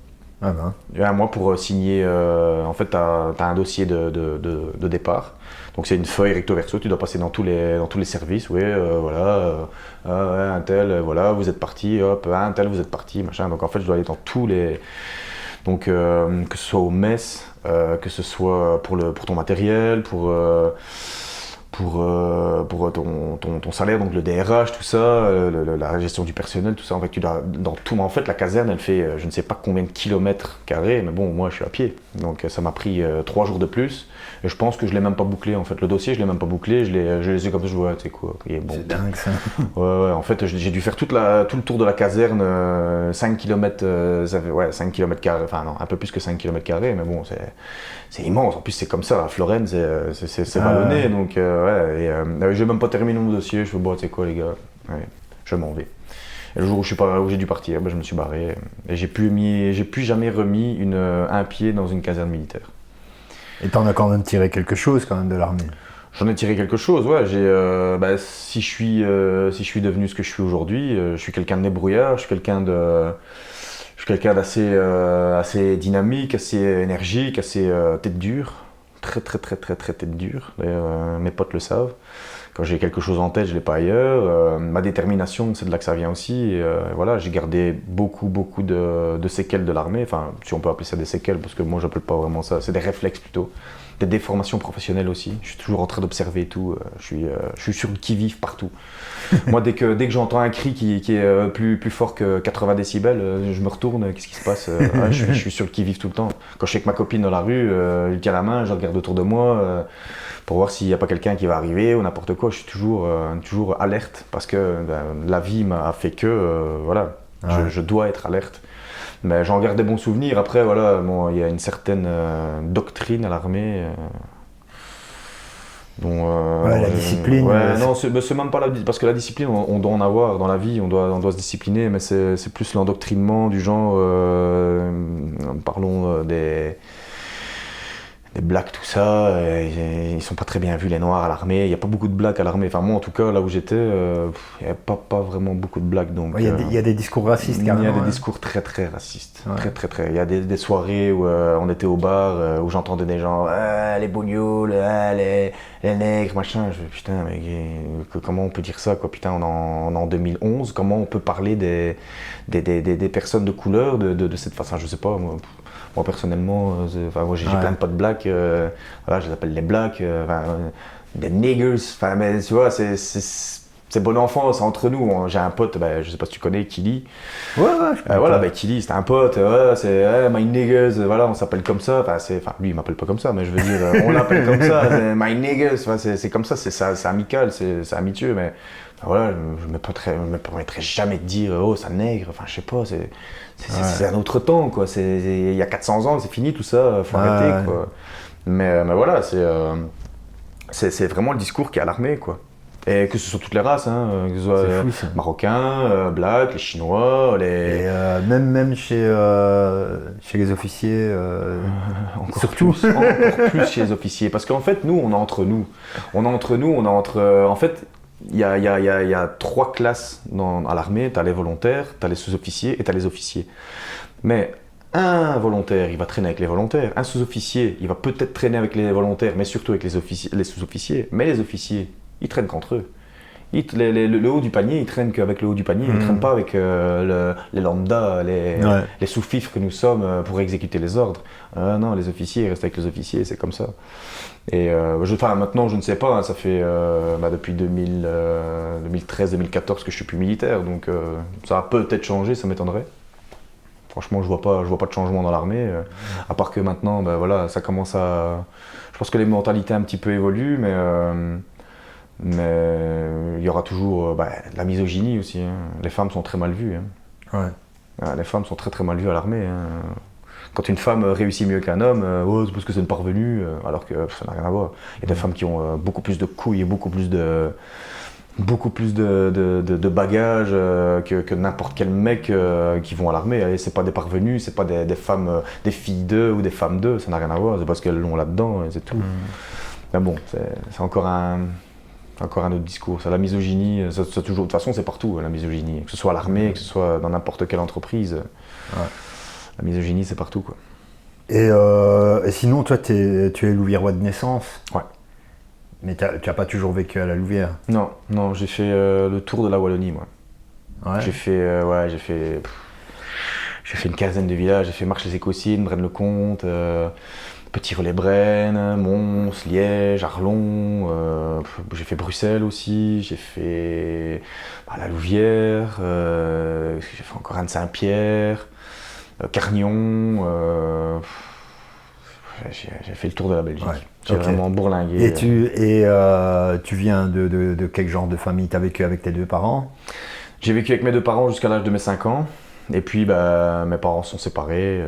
Ah ben. J'ai eu 1 mois pour signer. En fait, tu as un dossier de départ. Donc c'est une feuille recto verso, tu dois passer dans tous les services, voilà, un tel, voilà, vous êtes parti, hop, un tel, vous êtes parti, machin. Donc en fait, je dois aller dans tous les... Donc que ce soit au MES, que ce soit pour ton matériel, pour ton salaire, donc le DRH, tout ça, la gestion du personnel, tout ça. En fait, tu dois, dans tout. En fait, la caserne, elle fait je ne sais pas combien de kilomètres carrés, mais bon, moi, je suis à pied. Donc, ça m'a pris 3 jours de plus. Et je pense que je ne l'ai même pas bouclé, en fait. Le dossier, je ne l'ai même pas bouclé. Je l'ai comme ça, je vois, tu sais quoi. Bon. C'est dingue, ça. Ouais, en fait, j'ai dû faire tout le tour de la caserne, 5 km, 5 km carrés, enfin non, un peu plus que 5 km carrés, mais bon, c'est immense. En plus, c'est comme ça, à Florence, c'est vallonné, donc j'ai même pas terminé mon dossier. Je fais, bon, tu sais quoi, les gars, je m'en vais. Et le jour où j'ai dû partir, je me suis barré, et j'ai plus jamais remis un pied dans une caserne militaire. Et t'en as quand même tiré quelque chose, quand même, de l'armée. J'en ai tiré quelque chose, ouais. Si je suis devenu ce que je suis aujourd'hui, je suis quelqu'un de débrouillard, je suis quelqu'un d'assez assez dynamique, assez énergique, assez tête dure, très très très très très tête dure. D'ailleurs, mes potes le savent. Quand j'ai quelque chose en tête, je l'ai pas ailleurs. Ma détermination, c'est de là que ça vient aussi. Et, voilà, j'ai gardé beaucoup de séquelles de l'armée. Enfin, si on peut appeler ça des séquelles, parce que moi, j'appelle pas vraiment ça. C'est des réflexes plutôt. Des déformations professionnelles aussi. Je suis toujours en train d'observer tout. Je suis sur le qui-vive partout. Moi, dès que j'entends un cri qui est plus fort que 80 décibels, je me retourne. Qu'est-ce qui se passe? Je suis sur le qui-vive tout le temps. Quand je suis avec ma copine dans la rue, je lui tiens la main, je regarde autour de moi pour voir s'il n'y a pas quelqu'un qui va arriver ou n'importe quoi. Je suis toujours alerte parce que la vie m'a fait que je dois être alerte. Mais j'en garde des bons souvenirs. Après, voilà, il y a une certaine doctrine à l'armée. Ouais, la discipline. Ouais, non, c'est même pas parce que la discipline, on doit en avoir dans la vie, on doit se discipliner, mais c'est plus l'endoctrinement du genre, parlons des blacks, tout ça, ils sont pas très bien vus les noirs à l'armée, il n'y a pas beaucoup de blacks à l'armée, enfin moi en tout cas là où j'étais, il n'y avait pas vraiment beaucoup de blacks, donc... Il y a des discours racistes carrément. Il y a des discours très très racistes, Ouais. très. Il y a des soirées où on était au bar, où j'entendais des gens, les bougnols, les nègres, machin, putain, mais comment on peut dire ça, quoi, putain, on est en 2011, comment on peut parler des personnes de couleur de cette façon, je sais pas, moi personnellement, moi j'ai plein de potes blacks, voilà, je les appelle les blacks, des niggers, mais tu vois, c'est bon enfant, c'est entre nous. J'ai un pote, je sais pas si tu connais, Kili. Ouais, je connais Voilà, pas. Kili, c'était un pote, c'est my niggers, voilà, on s'appelle comme ça. Lui, il m'appelle pas comme ça, mais je veux dire, on l'appelle comme ça, c'est my niggers, c'est comme ça, c'est amical, c'est amitieux, mais voilà, je me permettrais jamais de dire, oh, ça nègre, je sais pas, c'est un autre temps, quoi. Il y a 400 ans, c'est fini tout ça, faut arrêter, quoi. Mais voilà, c'est vraiment le discours qui est à l'armée, quoi. Et que ce soit toutes les races, hein, que ce soit fou, marocains, blacks, les chinois, Et même chez les officiers, encore surtout. encore plus chez les officiers. Parce qu'en fait, nous, on est entre nous. En fait, il y a 3 classes à l'armée. Tu as les volontaires, tu as les sous-officiers et tu as les officiers. Mais un volontaire, il va traîner avec les volontaires. Un sous-officier, il va peut-être traîner avec les volontaires, mais surtout avec les sous-officiers. Mais les officiers, ils traînent qu'entre eux. Le haut du panier, ils traînent qu'avec le haut du panier, ils ne traînent pas avec les lambda, les sous-fifres que nous sommes pour exécuter les ordres. Non, les officiers, ils restent avec les officiers, c'est comme ça. Et maintenant, je ne sais pas, hein, ça fait depuis 2013-2014 que je suis plus militaire, donc ça a peut-être changé, ça m'étonnerait. Franchement, je vois pas de changement dans l'armée, à part que maintenant, voilà, ça commence à... Je pense que les mentalités un petit peu évoluent, mais il y aura toujours de la misogynie aussi, hein. Les femmes sont très mal vues, hein. Ouais. Les femmes sont très très mal vues à l'armée, hein. Quand une femme réussit mieux qu'un homme, c'est parce que c'est une parvenue, alors que ça n'a rien à voir. Il y a des femmes qui ont beaucoup plus de couilles et beaucoup plus de bagages que n'importe quel mec qui vont à l'armée. Et c'est pas des parvenus, c'est pas des femmes, des filles d'eux ou des femmes d'eux, ça n'a rien à voir, c'est parce qu'elles l'ont là-dedans, et c'est tout. Mais bon, c'est encore un autre discours. Ça, la misogynie, ça toujours, de toute façon, c'est partout, la misogynie. Que ce soit à l'armée, que ce soit dans n'importe quelle entreprise, la misogynie, c'est partout, quoi. Et sinon, toi, tu es louviérois de naissance. Ouais. Mais tu n'as pas toujours vécu à la Louvière. Non, j'ai fait le tour de la Wallonie, moi. Ouais. J'ai fait une quinzaine de villages. J'ai fait Marches-les-Écossines, Braine-le-Comte, Petit-Relais-Braine, Mons, Liège, Arlon. J'ai fait Bruxelles aussi. J'ai fait la Louvière. J'ai fait encore Anne-Saint-Pierre, Cargnon. J'ai fait le tour de la Belgique. Ouais. J'ai vraiment bourlingué. Et tu viens de quel genre de famille? Tu as vécu avec tes 2 parents? J'ai vécu avec mes 2 parents jusqu'à l'âge de mes 5 ans. Et puis mes parents sont séparés.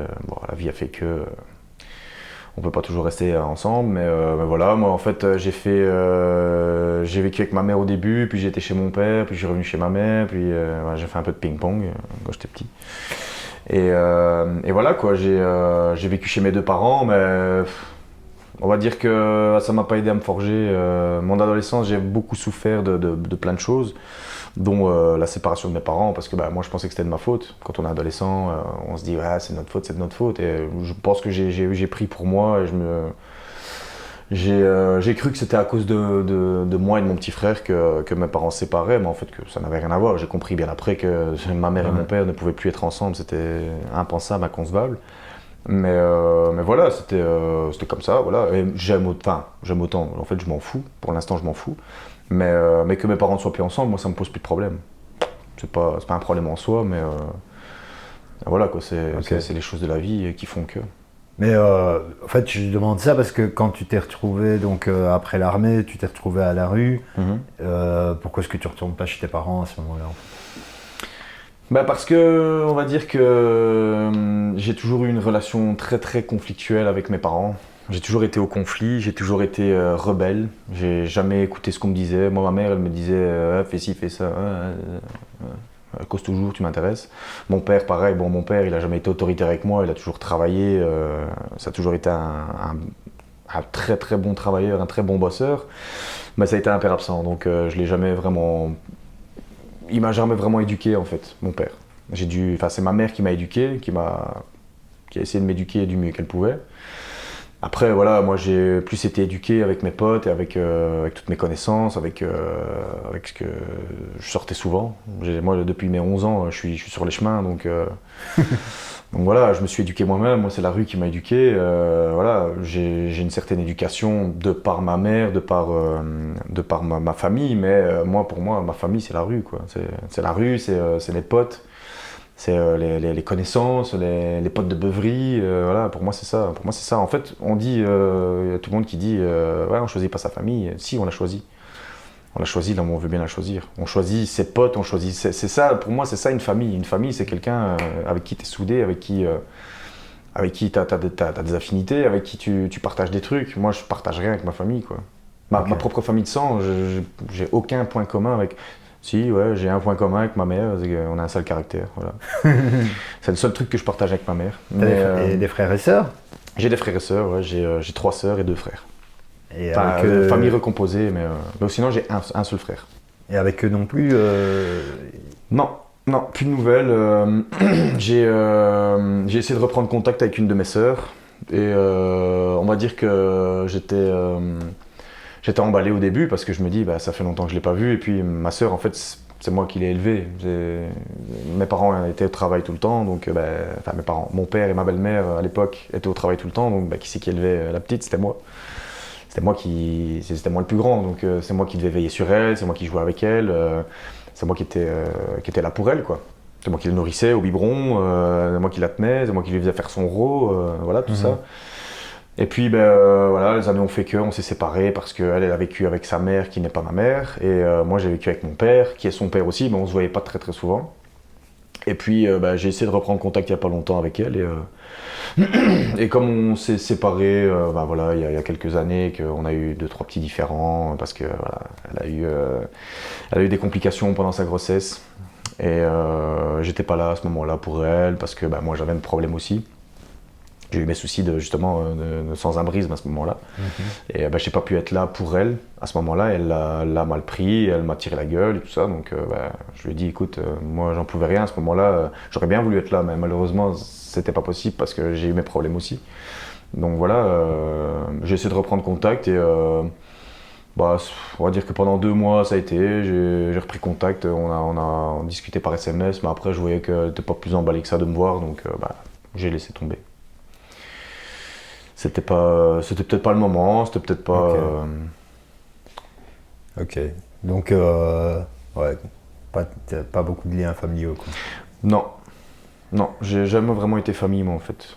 La vie a fait que on peut pas toujours rester ensemble. Mais voilà, moi en fait j'ai vécu avec ma mère au début, puis j'étais chez mon père, puis je suis revenu chez ma mère, puis j'ai fait un peu de ping-pong quand j'étais petit. Et voilà quoi, j'ai vécu chez mes 2 parents, mais on va dire que ça m'a pas aidé à me forger. Mon adolescence, j'ai beaucoup souffert de plein de choses, dont la séparation de mes parents, parce que moi je pensais que c'était de ma faute. Quand on est adolescent, on se dit ouais, c'est de notre faute. Et je pense que j'ai pris pour moi, et j'ai cru que c'était à cause de moi et de mon petit frère que mes parents se séparaient, mais en fait que ça n'avait rien à voir. J'ai compris bien après que ma mère et mon père ne pouvaient plus être ensemble, c'était impensable, inconcevable. Mais voilà, c'était comme ça, voilà. Et j'aime autant, en fait je m'en fous, pour l'instant je m'en fous. Mais que mes parents ne soient plus ensemble, moi ça me pose plus de problème. C'est pas un problème en soi, mais voilà quoi, c'est les choses de la vie qui font que... Mais en fait, je demande ça parce que quand tu t'es retrouvé, donc après l'armée, tu t'es retrouvé à la rue, pourquoi est-ce que tu ne retournes pas chez tes parents à ce moment-là? Parce que, on va dire que j'ai toujours eu une relation très très conflictuelle avec mes parents. J'ai toujours été au conflit, j'ai toujours été rebelle. J'ai jamais écouté ce qu'on me disait. Moi, ma mère, elle me disait fais ci, fais ça. Cause toujours, tu m'intéresses. Mon père, pareil. Bon, mon père, il a jamais été autoritaire avec moi. Il a toujours travaillé. Ça a toujours été un très très bon travailleur, un très bon bosseur. Mais ça a été un père absent. Donc, je l'ai jamais vraiment. Il m'a jamais vraiment éduqué en fait, mon père. C'est ma mère qui m'a éduqué, qui a essayé de m'éduquer du mieux qu'elle pouvait. Après, voilà, moi j'ai plus été éduqué avec mes potes et avec toutes mes connaissances, avec ce que je sortais souvent. Moi, depuis mes 11 ans, je suis sur les chemins, donc voilà, je me suis éduqué moi-même. Moi, c'est la rue qui m'a éduqué. Voilà, j'ai une certaine éducation de par ma mère, de par ma famille, mais pour moi, ma famille, c'est la rue, quoi. C'est la rue, c'est les potes. C'est les connaissances, les potes de beuverie, voilà, pour moi c'est ça. Pour moi c'est ça. En fait, on dit, y a tout le monde qui dit, ouais, on choisit pas sa famille. Si, on l'a choisi. On l'a choisi là où on veut bien la choisir. On choisit ses potes, on choisit. C'est ça, pour moi c'est ça une famille. Une famille c'est quelqu'un avec qui tu es soudé, avec qui tu as des affinités, avec qui tu partages des trucs. Moi je partage rien avec ma famille, quoi. Ma propre famille de sang, j'ai aucun point commun avec. Si, ouais, j'ai un point commun avec ma mère, on a un sale caractère, voilà. C'est le seul truc que je partage avec ma mère. Et des frères et sœurs? J'ai des frères et sœurs, ouais, j'ai 3 sœurs et 2 frères. Et enfin, avec eux... famille recomposée, mais sinon j'ai un seul frère. Et avec eux non plus Non, plus de nouvelles. J'ai essayé de reprendre contact avec une de mes sœurs, et on va dire que j'étais emballé au début parce que je me dis ça fait longtemps que je l'ai pas vue, et puis ma sœur en fait c'est moi qui l'ai élevée. Mes parents étaient au travail tout le temps, donc enfin mes parents, mon père et ma belle-mère à l'époque étaient au travail tout le temps, donc qui c'est qui élevait la petite? C'était moi. C'était moi le plus grand, donc c'est moi qui devais veiller sur elle, c'est moi qui jouais avec elle, c'est moi qui était là pour elle, quoi. C'est moi qui le nourrissais au biberon, c'est moi qui la tenais, c'est moi qui lui faisais faire son rot, voilà tout ça. Et puis voilà, les années ont fait qu'on s'est séparés parce qu'elle a vécu avec sa mère qui n'est pas ma mère, et moi j'ai vécu avec mon père qui est son père aussi, mais on se voyait pas très très souvent. Et puis j'ai essayé de reprendre contact il y a pas longtemps avec elle, et comme on s'est séparés voilà, il y a quelques années, qu'on a eu 2-3 petits différends parce que voilà, elle a eu des complications pendant sa grossesse, et j'étais pas là à ce moment-là pour elle parce que moi j'avais un problème aussi. J'ai eu mes soucis de sans-abrisme à ce moment-là. Et j'ai pas pu être là pour elle à ce moment-là. Elle l'a mal pris, elle m'a tiré la gueule et tout ça. Donc je lui ai dit écoute, moi j'en pouvais rien à ce moment-là. J'aurais bien voulu être là, mais malheureusement c'était pas possible parce que j'ai eu mes problèmes aussi. Donc voilà, j'ai essayé de reprendre contact, et on va dire que pendant 2 mois ça a été. J'ai repris contact, on discuté par SMS, mais après je voyais qu'elle n'était pas plus emballée que ça de me voir, donc j'ai laissé tomber. C'était peut-être pas le moment, c'était peut-être pas... Ok. Donc, ouais, pas beaucoup de liens familiaux, quoi. Non, j'ai jamais vraiment été famille, moi, en fait.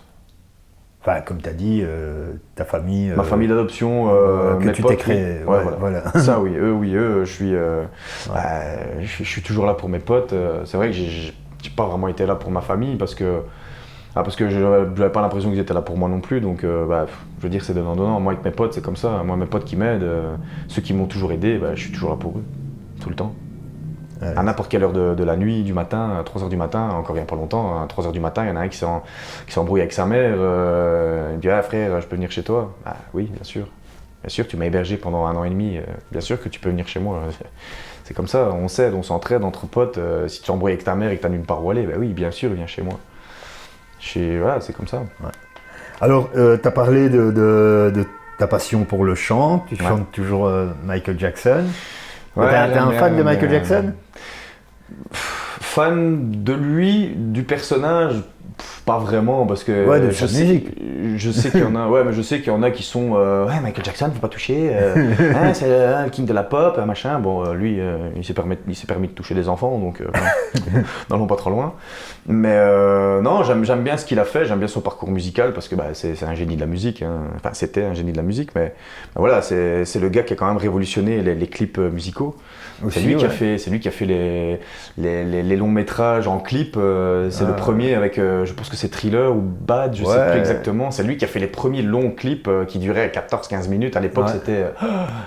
Enfin, comme tu as dit, ta famille... Ma famille d'adoption, que mes tu potes, t'es créé. oui. Ouais, voilà. Ça, oui, eux, je suis toujours là pour mes potes. C'est vrai que j'ai pas vraiment été là pour ma famille parce que je n'avais pas l'impression qu'ils étaient là pour moi non plus, donc je veux dire c'est donnant-donnant. Moi avec mes potes c'est comme ça, moi mes potes qui m'aident, ceux qui m'ont toujours aidé, je suis toujours là pour eux, tout le temps. Ouais. À n'importe quelle heure de la nuit, du matin, à 3h du matin, encore il n'y a pas longtemps, à 3h du matin, il y en a un qui s'embrouille avec sa mère, il me dit ah frère, je peux venir chez toi? Oui, bien sûr, tu m'as hébergé pendant 1 an et demi, bien sûr que tu peux venir chez moi. C'est comme ça, on s'aide, on s'entraide entre potes, si tu t'embrouilles avec ta mère et que tu n'as nulle part où aller, oui, bien sûr, viens chez moi. Voilà, c'est comme ça. Ouais. Alors, tu as parlé de ta passion pour le chant, tu chantes toujours Michael Jackson. Ouais, t'es un fan de Michael Jackson? Fan de lui, du personnage, pas vraiment, parce que ouais, je sais qu'il y en a, ouais, mais je sais qu'il y en a qui sont ouais, Michael Jackson, faut pas toucher, c'est le king de la pop, machin. Bon, lui, il s'est permis de toucher des enfants, donc n'allons pas trop loin. Mais non, j'aime bien ce qu'il a fait, j'aime bien son parcours musical parce que c'est un génie de la musique. Hein. Enfin, c'était un génie de la musique, mais voilà, c'est le gars qui a quand même révolutionné les clips musicaux. C'est lui qui a fait les longs métrages en clip. C'est le premier avec, je pense que c'est Thriller ou Bad, je sais plus exactement. C'est lui qui a fait les premiers longs clips qui duraient 14-15 minutes. À l'époque, c'était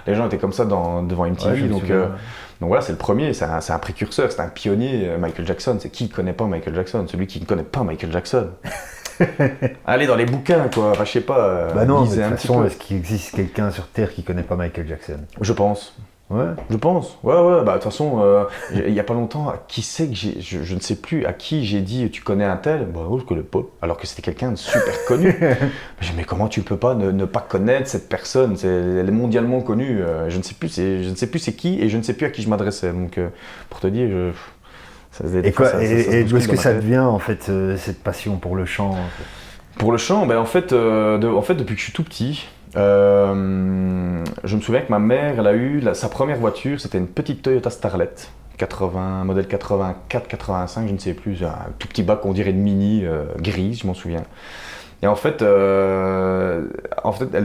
les gens étaient comme ça devant MTV. Donc voilà, c'est le premier, c'est un précurseur, c'est un pionnier. Michael Jackson, c'est qui connaît pas Michael Jackson? Celui qui ne connaît pas Michael Jackson. Allez dans les bouquins, quoi. Enfin, je sais pas. Bah non, mais de toute façon, est-ce qu'il existe quelqu'un sur Terre qui connaît pas Michael Jackson? Je pense. Ouais. Je pense. Ouais. Bah, de toute façon, il y a pas longtemps, qui c'est que je ne sais plus à qui j'ai dit tu connais un tel? Bah, je connais pas. Alors que c'était quelqu'un de super connu. J'ai dit, mais comment tu peux pas ne pas connaître cette personne? Elle est mondialement connue. Je ne sais plus c'est qui et je ne sais plus à qui je m'adressais. Donc, pour te dire, et d'où est-ce que ça devient en fait cette passion pour le chant? En fait. Pour le chant, ben en fait, depuis que je suis tout petit. Je me souviens que ma mère, elle a eu sa première voiture, c'était une petite Toyota Starlet, modèle 84-85, je ne sais plus, un tout petit bac, on dirait une Mini grise, je m'en souviens. Et en fait, elle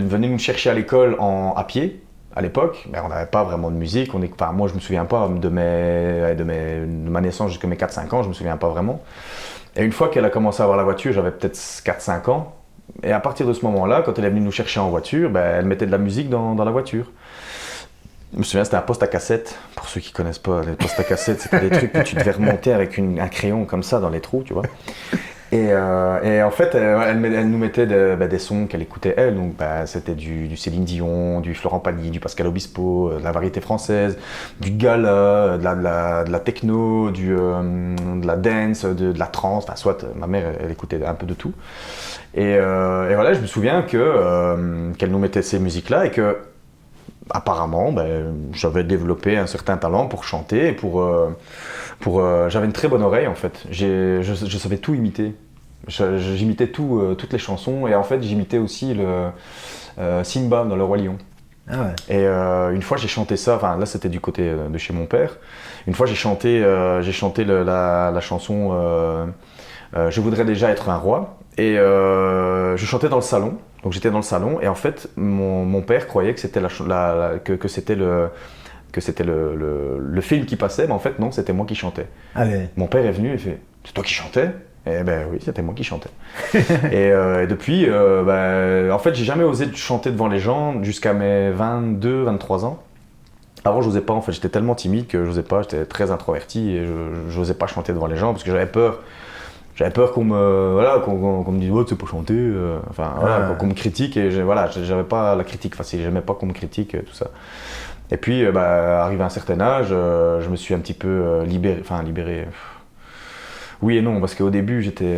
venait nous chercher à l'école à pied. À l'époque, on n'avait pas vraiment de musique. Moi, je me souviens pas de ma naissance jusqu'à mes 4-5 ans, je me souviens pas vraiment. Et une fois qu'elle a commencé à avoir la voiture, j'avais peut-être 4-5 ans. Et à partir de ce moment-là, quand elle est venue nous chercher en voiture, elle mettait de la musique dans la voiture. Je me souviens, c'était un poste à cassette. Pour ceux qui ne connaissent pas, les postes à cassette, c'était des trucs que tu devais remonter avec un crayon comme ça dans les trous, tu vois. Et en fait, elle nous mettait des sons qu'elle écoutait elle. Donc, c'était du Céline Dion, du Florent Pagny, du Pascal Obispo, de la variété française, du gala, de la techno, de la dance, de la trance. Enfin, soit ma mère, elle écoutait un peu de tout. Et voilà, je me souviens qu'elle nous mettait ces musiques-là et que apparemment, j'avais développé un certain talent pour chanter et j'avais une très bonne oreille en fait. Je savais tout imiter. J'imitais toutes les chansons et en fait j'imitais aussi Simba dans Le Roi Lion. Ah ouais. Et une fois j'ai chanté ça, enfin là c'était du côté de chez mon père. Une fois j'ai chanté la chanson Je voudrais déjà être un roi et je chantais dans le salon. Donc j'étais dans le salon et en fait mon père croyait que c'était c'était le film qui passait, mais en fait non, c'était moi qui chantais. Allez. Mon père est venu et fait « C'est toi qui chantais ?» Eh ben oui, c'était moi qui chantais. Et depuis, en fait j'ai jamais osé chanter devant les gens jusqu'à mes 22-23 ans. Avant j'osais pas, en fait j'étais tellement timide que j'osais pas, j'étais très introverti et j'osais pas chanter devant les gens parce que j'avais peur. J'avais peur qu'on me dise oh, tu sais pas chanter, qu'on me critique et j'avais pas la critique facile, j'aimais pas qu'on me critique tout ça. Et puis arrivé à un certain âge, je me suis un petit peu libéré. Oui et non, parce qu'au début j'étais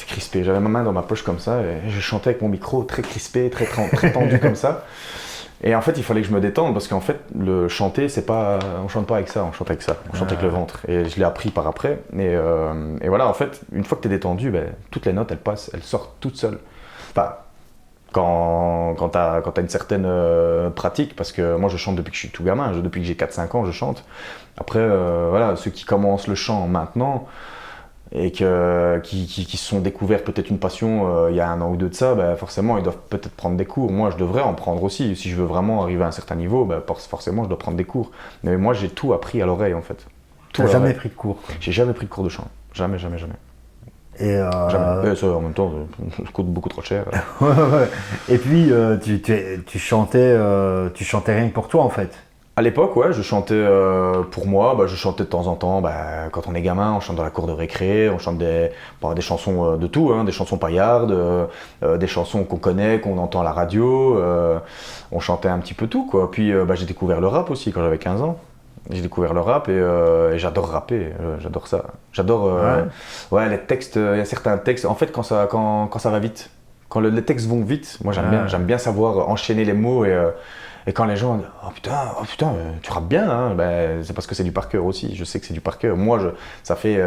crispé, j'avais ma main dans ma poche comme ça et je chantais avec mon micro très crispé, très tendu comme ça. Et en fait, il fallait que je me détende parce qu'en fait, le chanter, on chante pas avec ça, on chante avec ça, on chante avec le ventre. Et je l'ai appris par après. Et voilà, en fait, une fois que tu es détendu, toutes les notes, elles sortent toutes seules. Enfin, quand tu as une certaine pratique, parce que moi, je chante depuis que je suis tout gamin, depuis que j'ai 4-5 ans, je chante. Après, ceux qui commencent le chant maintenant, et qui se sont découverts peut-être une passion il y a 1 an ou 2 de ça, forcément ils doivent peut-être prendre des cours. Moi je devrais en prendre aussi. Si je veux vraiment arriver à un certain niveau, forcément je dois prendre des cours. Mais moi j'ai tout appris à l'oreille en fait. Tu n'as jamais pris de cours? J'ai jamais pris de cours de chant. Jamais. Et jamais. Et ça, en même temps, ça coûte beaucoup trop cher. Ouais. Et puis tu chantais rien que pour toi en fait? À l'époque, ouais, je chantais pour moi, je chantais de temps en temps, quand on est gamin, on chante dans la cour de récré, on chante des chansons de tout, des chansons paillardes, des chansons qu'on connaît, qu'on entend à la radio, on chantait un petit peu tout, quoi. Puis j'ai découvert le rap aussi quand j'avais 15 ans. J'ai découvert le rap et j'adore rapper, j'adore ça. J'adore les textes, il y a certains textes, en fait quand ça va vite, quand les textes vont vite, moi j'aime bien savoir enchaîner les mots et quand les gens disent oh putain, tu rappes bien, hein, c'est parce que c'est du par cœur aussi. Je sais que c'est du par cœur. Moi, ça fait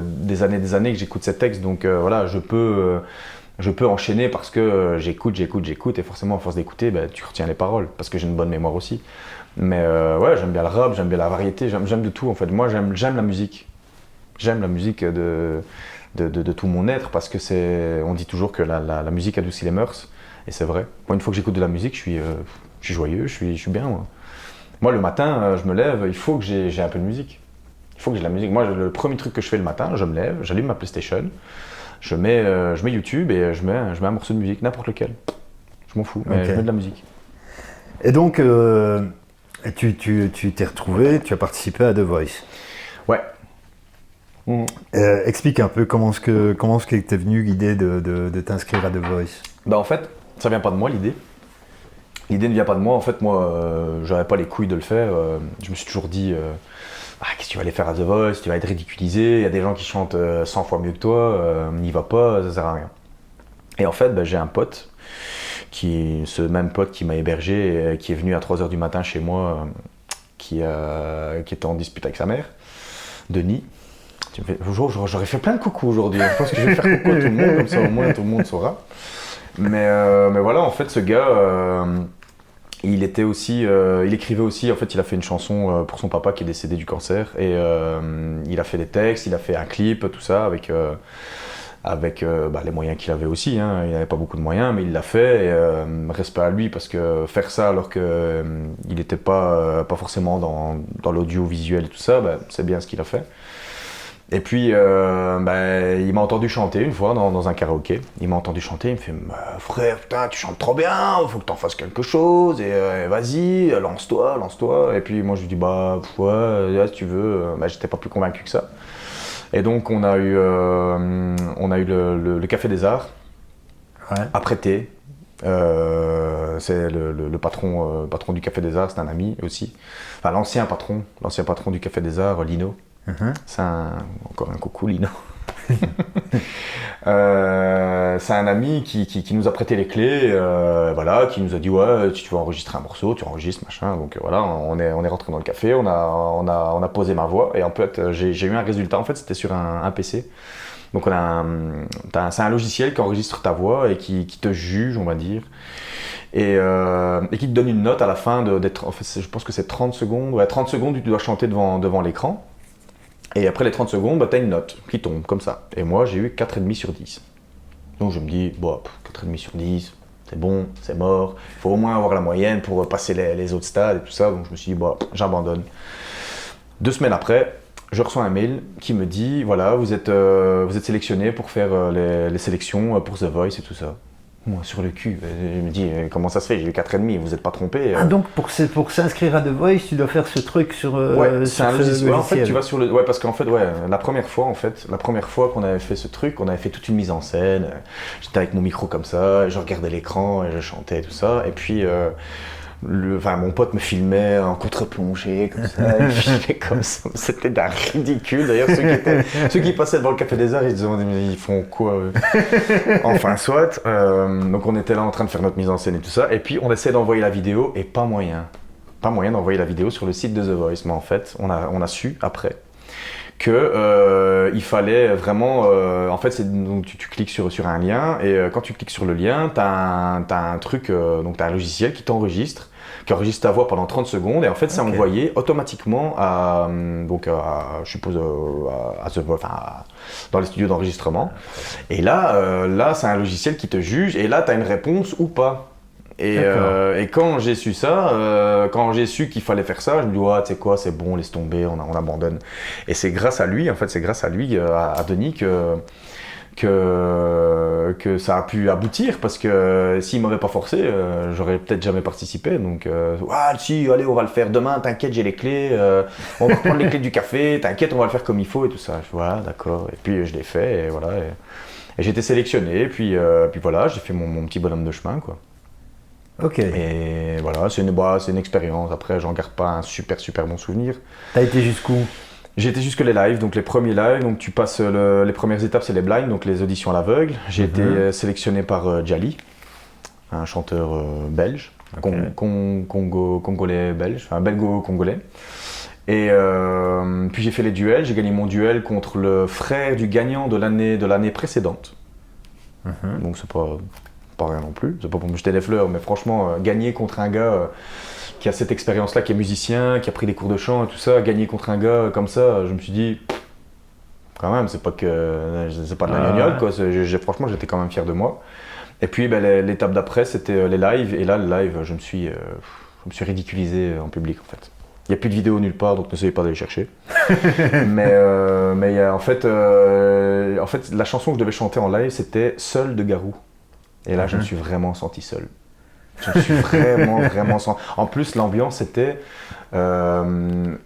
des années que j'écoute ces textes, donc je peux enchaîner parce que j'écoute et forcément à force d'écouter, tu retiens les paroles parce que j'ai une bonne mémoire aussi. Mais j'aime bien le rap, j'aime bien la variété, j'aime de tout en fait. Moi, j'aime la musique. J'aime la musique de tout mon être parce que on dit toujours que la musique adoucit les mœurs et c'est vrai. Moi, une fois que j'écoute de la musique, je suis joyeux, je suis bien moi. Moi le matin, je me lève, il faut que j'ai un peu de musique. Il faut que j'ai de la musique. Moi, le premier truc que je fais le matin, je me lève, j'allume ma PlayStation, je mets YouTube et je mets un morceau de musique, n'importe lequel. Je m'en fous, mais je mets de la musique. Et donc, tu t'es retrouvé, tu as participé à The Voice. Ouais. Explique un peu comment est-ce que t'es venu l'idée de t'inscrire à The Voice. Bah en fait, ça vient pas de moi l'idée. L'idée ne vient pas de moi. En fait, moi, j'avais pas les couilles de le faire. Je me suis toujours dit, qu'est-ce que tu vas aller faire à The Voice? Tu vas être ridiculisé. Il y a des gens qui chantent 100 fois mieux que toi. N'y va pas, ça sert à rien. Et en fait, j'ai un pote, ce même pote qui m'a hébergé, et qui est venu à 3h du matin chez moi, qui était en dispute avec sa mère, Denis. J'aurais fait plein de coucou aujourd'hui. Je pense que je vais faire coucou à tout le monde, comme ça au moins tout le monde saura. Mais voilà, en fait, ce gars, il écrivait aussi. En fait, il a fait une chanson pour son papa qui est décédé du cancer. Et il a fait des textes, il a fait un clip, tout ça, avec les moyens qu'il avait aussi. Hein. Il n'avait pas beaucoup de moyens, mais il l'a fait. Et respect à lui, parce que faire ça alors qu'il n'était pas forcément dans l'audiovisuel et tout ça, c'est bien ce qu'il a fait. Et puis, il m'a entendu chanter une fois dans un karaoké. Il m'a entendu chanter, il me fait « Frère, putain, tu chantes trop bien, il faut que tu en fasses quelque chose, et vas-y, lance-toi. » Et puis moi, je lui dis « Bah, ouais, si tu veux. » J'étais pas plus convaincu que ça. Et donc, on a eu le Café des Arts, à Prêter. C'est le patron du Café des Arts, c'est un ami aussi. Enfin, l'ancien patron du Café des Arts, Lino. C'est encore un coucou Lino. C'est un ami qui nous a prêté les clés, qui nous a dit ouais, si tu veux enregistrer un morceau, tu enregistres, machin. Donc voilà, on est rentré dans le café, on a posé ma voix et en fait j'ai eu un résultat. En fait, c'était sur un PC. Donc c'est un logiciel qui enregistre ta voix et qui te juge, on va dire. Et qui te donne une note à la fin en fait, je pense que c'est 30 secondes. Ouais, 30 secondes, tu dois chanter devant l'écran. Et après les 30 secondes, tu as une note qui tombe comme ça. Et moi, j'ai eu 4,5 sur 10. Donc je me dis, 4,5 sur 10, c'est bon, c'est mort. Il faut au moins avoir la moyenne pour passer les autres stades et tout ça. Donc je me suis dit, j'abandonne. 2 semaines après, je reçois un mail qui me dit, voilà, vous êtes sélectionné pour faire les sélections pour The Voice et tout ça. Moi, sur le cul, je me dis, comment ça se fait? J'ai eu 4,5, vous n'êtes pas trompé. Donc pour s'inscrire à The Voice, tu dois faire ce truc sur c'est un logiciel. En fait, tu vas sur le... Ouais, parce qu'en fait, la première fois qu'on avait fait ce truc, on avait fait toute une mise en scène. J'étais avec mon micro comme ça, je regardais l'écran et je chantais et tout ça. Et puis, mon pote me filmait en contre-plongée, comme ça, il filmait comme ça. C'était d'un ridicule. D'ailleurs, ceux qui passaient devant le Café des Arts, ils se disaient, mais ils font quoi Enfin, soit. Donc, on était là en train de faire notre mise en scène et tout ça. Et puis, on essaie d'envoyer la vidéo et pas moyen d'envoyer la vidéo sur le site de The Voice. Mais en fait, on a su après que il fallait vraiment en fait donc tu cliques sur un lien et quand tu cliques sur le lien t'as un truc donc t'as un logiciel qui enregistre ta voix pendant 30 secondes et en fait c'est envoyé automatiquement je suppose dans les studios d'enregistrement et là c'est un logiciel qui te juge et là t'as une réponse ou pas. Et quand j'ai su ça, quand j'ai su qu'il fallait faire ça, je me dis tu sais quoi, c'est bon, laisse tomber, on abandonne. Et c'est grâce à lui, à Denis que ça a pu aboutir parce que s'il m'aurait pas forcé, j'aurais peut-être jamais participé. Donc si, allez, on va le faire demain, t'inquiète, j'ai les clés, on va prendre les clés du café, t'inquiète, on va le faire comme il faut et tout ça. Voilà, d'accord. Et puis je l'ai fait et voilà. Et j'ai été sélectionné, et puis voilà, j'ai fait mon petit bonhomme de chemin, quoi. Ok. Et voilà, c'est une expérience. Après, j'en garde pas un super bon souvenir. T'as été jusqu'où? J'ai été jusque les lives, donc les premiers lives. Donc tu passes les premières étapes, c'est les blinds, donc les auditions à l'aveugle. J'ai été sélectionné par Djali, un chanteur belge, congolais belge, enfin belgo-congolais. Et puis j'ai fait les duels. J'ai gagné mon duel contre le frère du gagnant de l'année précédente. Donc c'est pas rien non plus, c'est pas pour me jeter des fleurs, mais franchement, gagner contre un gars qui a cette expérience-là, qui est musicien, qui a pris des cours de chant et tout ça, gagner contre un gars comme ça, je me suis dit, quand même, c'est pas de la gnognotte, quoi. Franchement, j'étais quand même fier de moi. Et puis, l'étape d'après, c'était les lives, et là, le live, je me suis ridiculisé en public, en fait. Il n'y a plus de vidéos nulle part, donc n'essayez pas d'aller chercher. mais en fait, la chanson que je devais chanter en live, c'était Seul de Garou. Et là, je me suis vraiment senti seul. Je me suis vraiment senti... En plus, l'ambiance était... le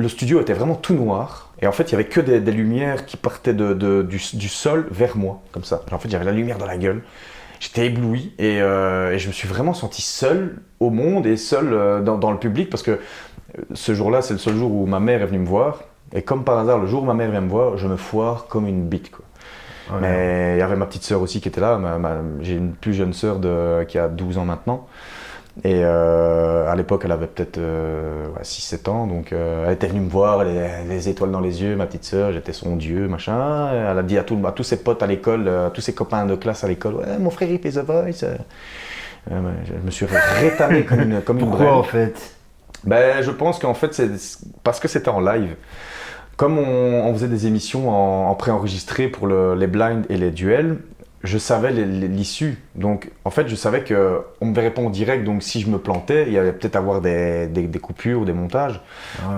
studio était vraiment tout noir. Et en fait, il n'y avait que des lumières qui partaient du sol vers moi, comme ça. En fait, j'avais la lumière dans la gueule. J'étais ébloui et je me suis vraiment senti seul au monde et seul dans le public parce que ce jour-là, c'est le seul jour où ma mère est venue me voir. Et comme par hasard, le jour où ma mère vient me voir, je me foire comme une bite, quoi. Ouais. Mais il y avait ma petite sœur aussi qui était là. J'ai une plus jeune sœur qui a 12 ans maintenant. Et à l'époque, elle avait peut-être 6-7 ans. Donc elle était venue me voir, les étoiles dans les yeux, ma petite sœur. J'étais son dieu, machin. Elle a dit à tous ses potes à l'école, à tous ses copains de classe à l'école, ouais, mon frère il fait The Voice. Je me suis rétamé comme une Pourquoi en fait? Ben, je pense qu'en fait, c'est parce que c'était en live. Comme on faisait des émissions en préenregistré pour les blinds et les duels, je savais l'issue. Donc, en fait, je savais qu'on me verrait pas en direct. Donc, si je me plantais, il y allait peut-être avoir des coupures, des montages.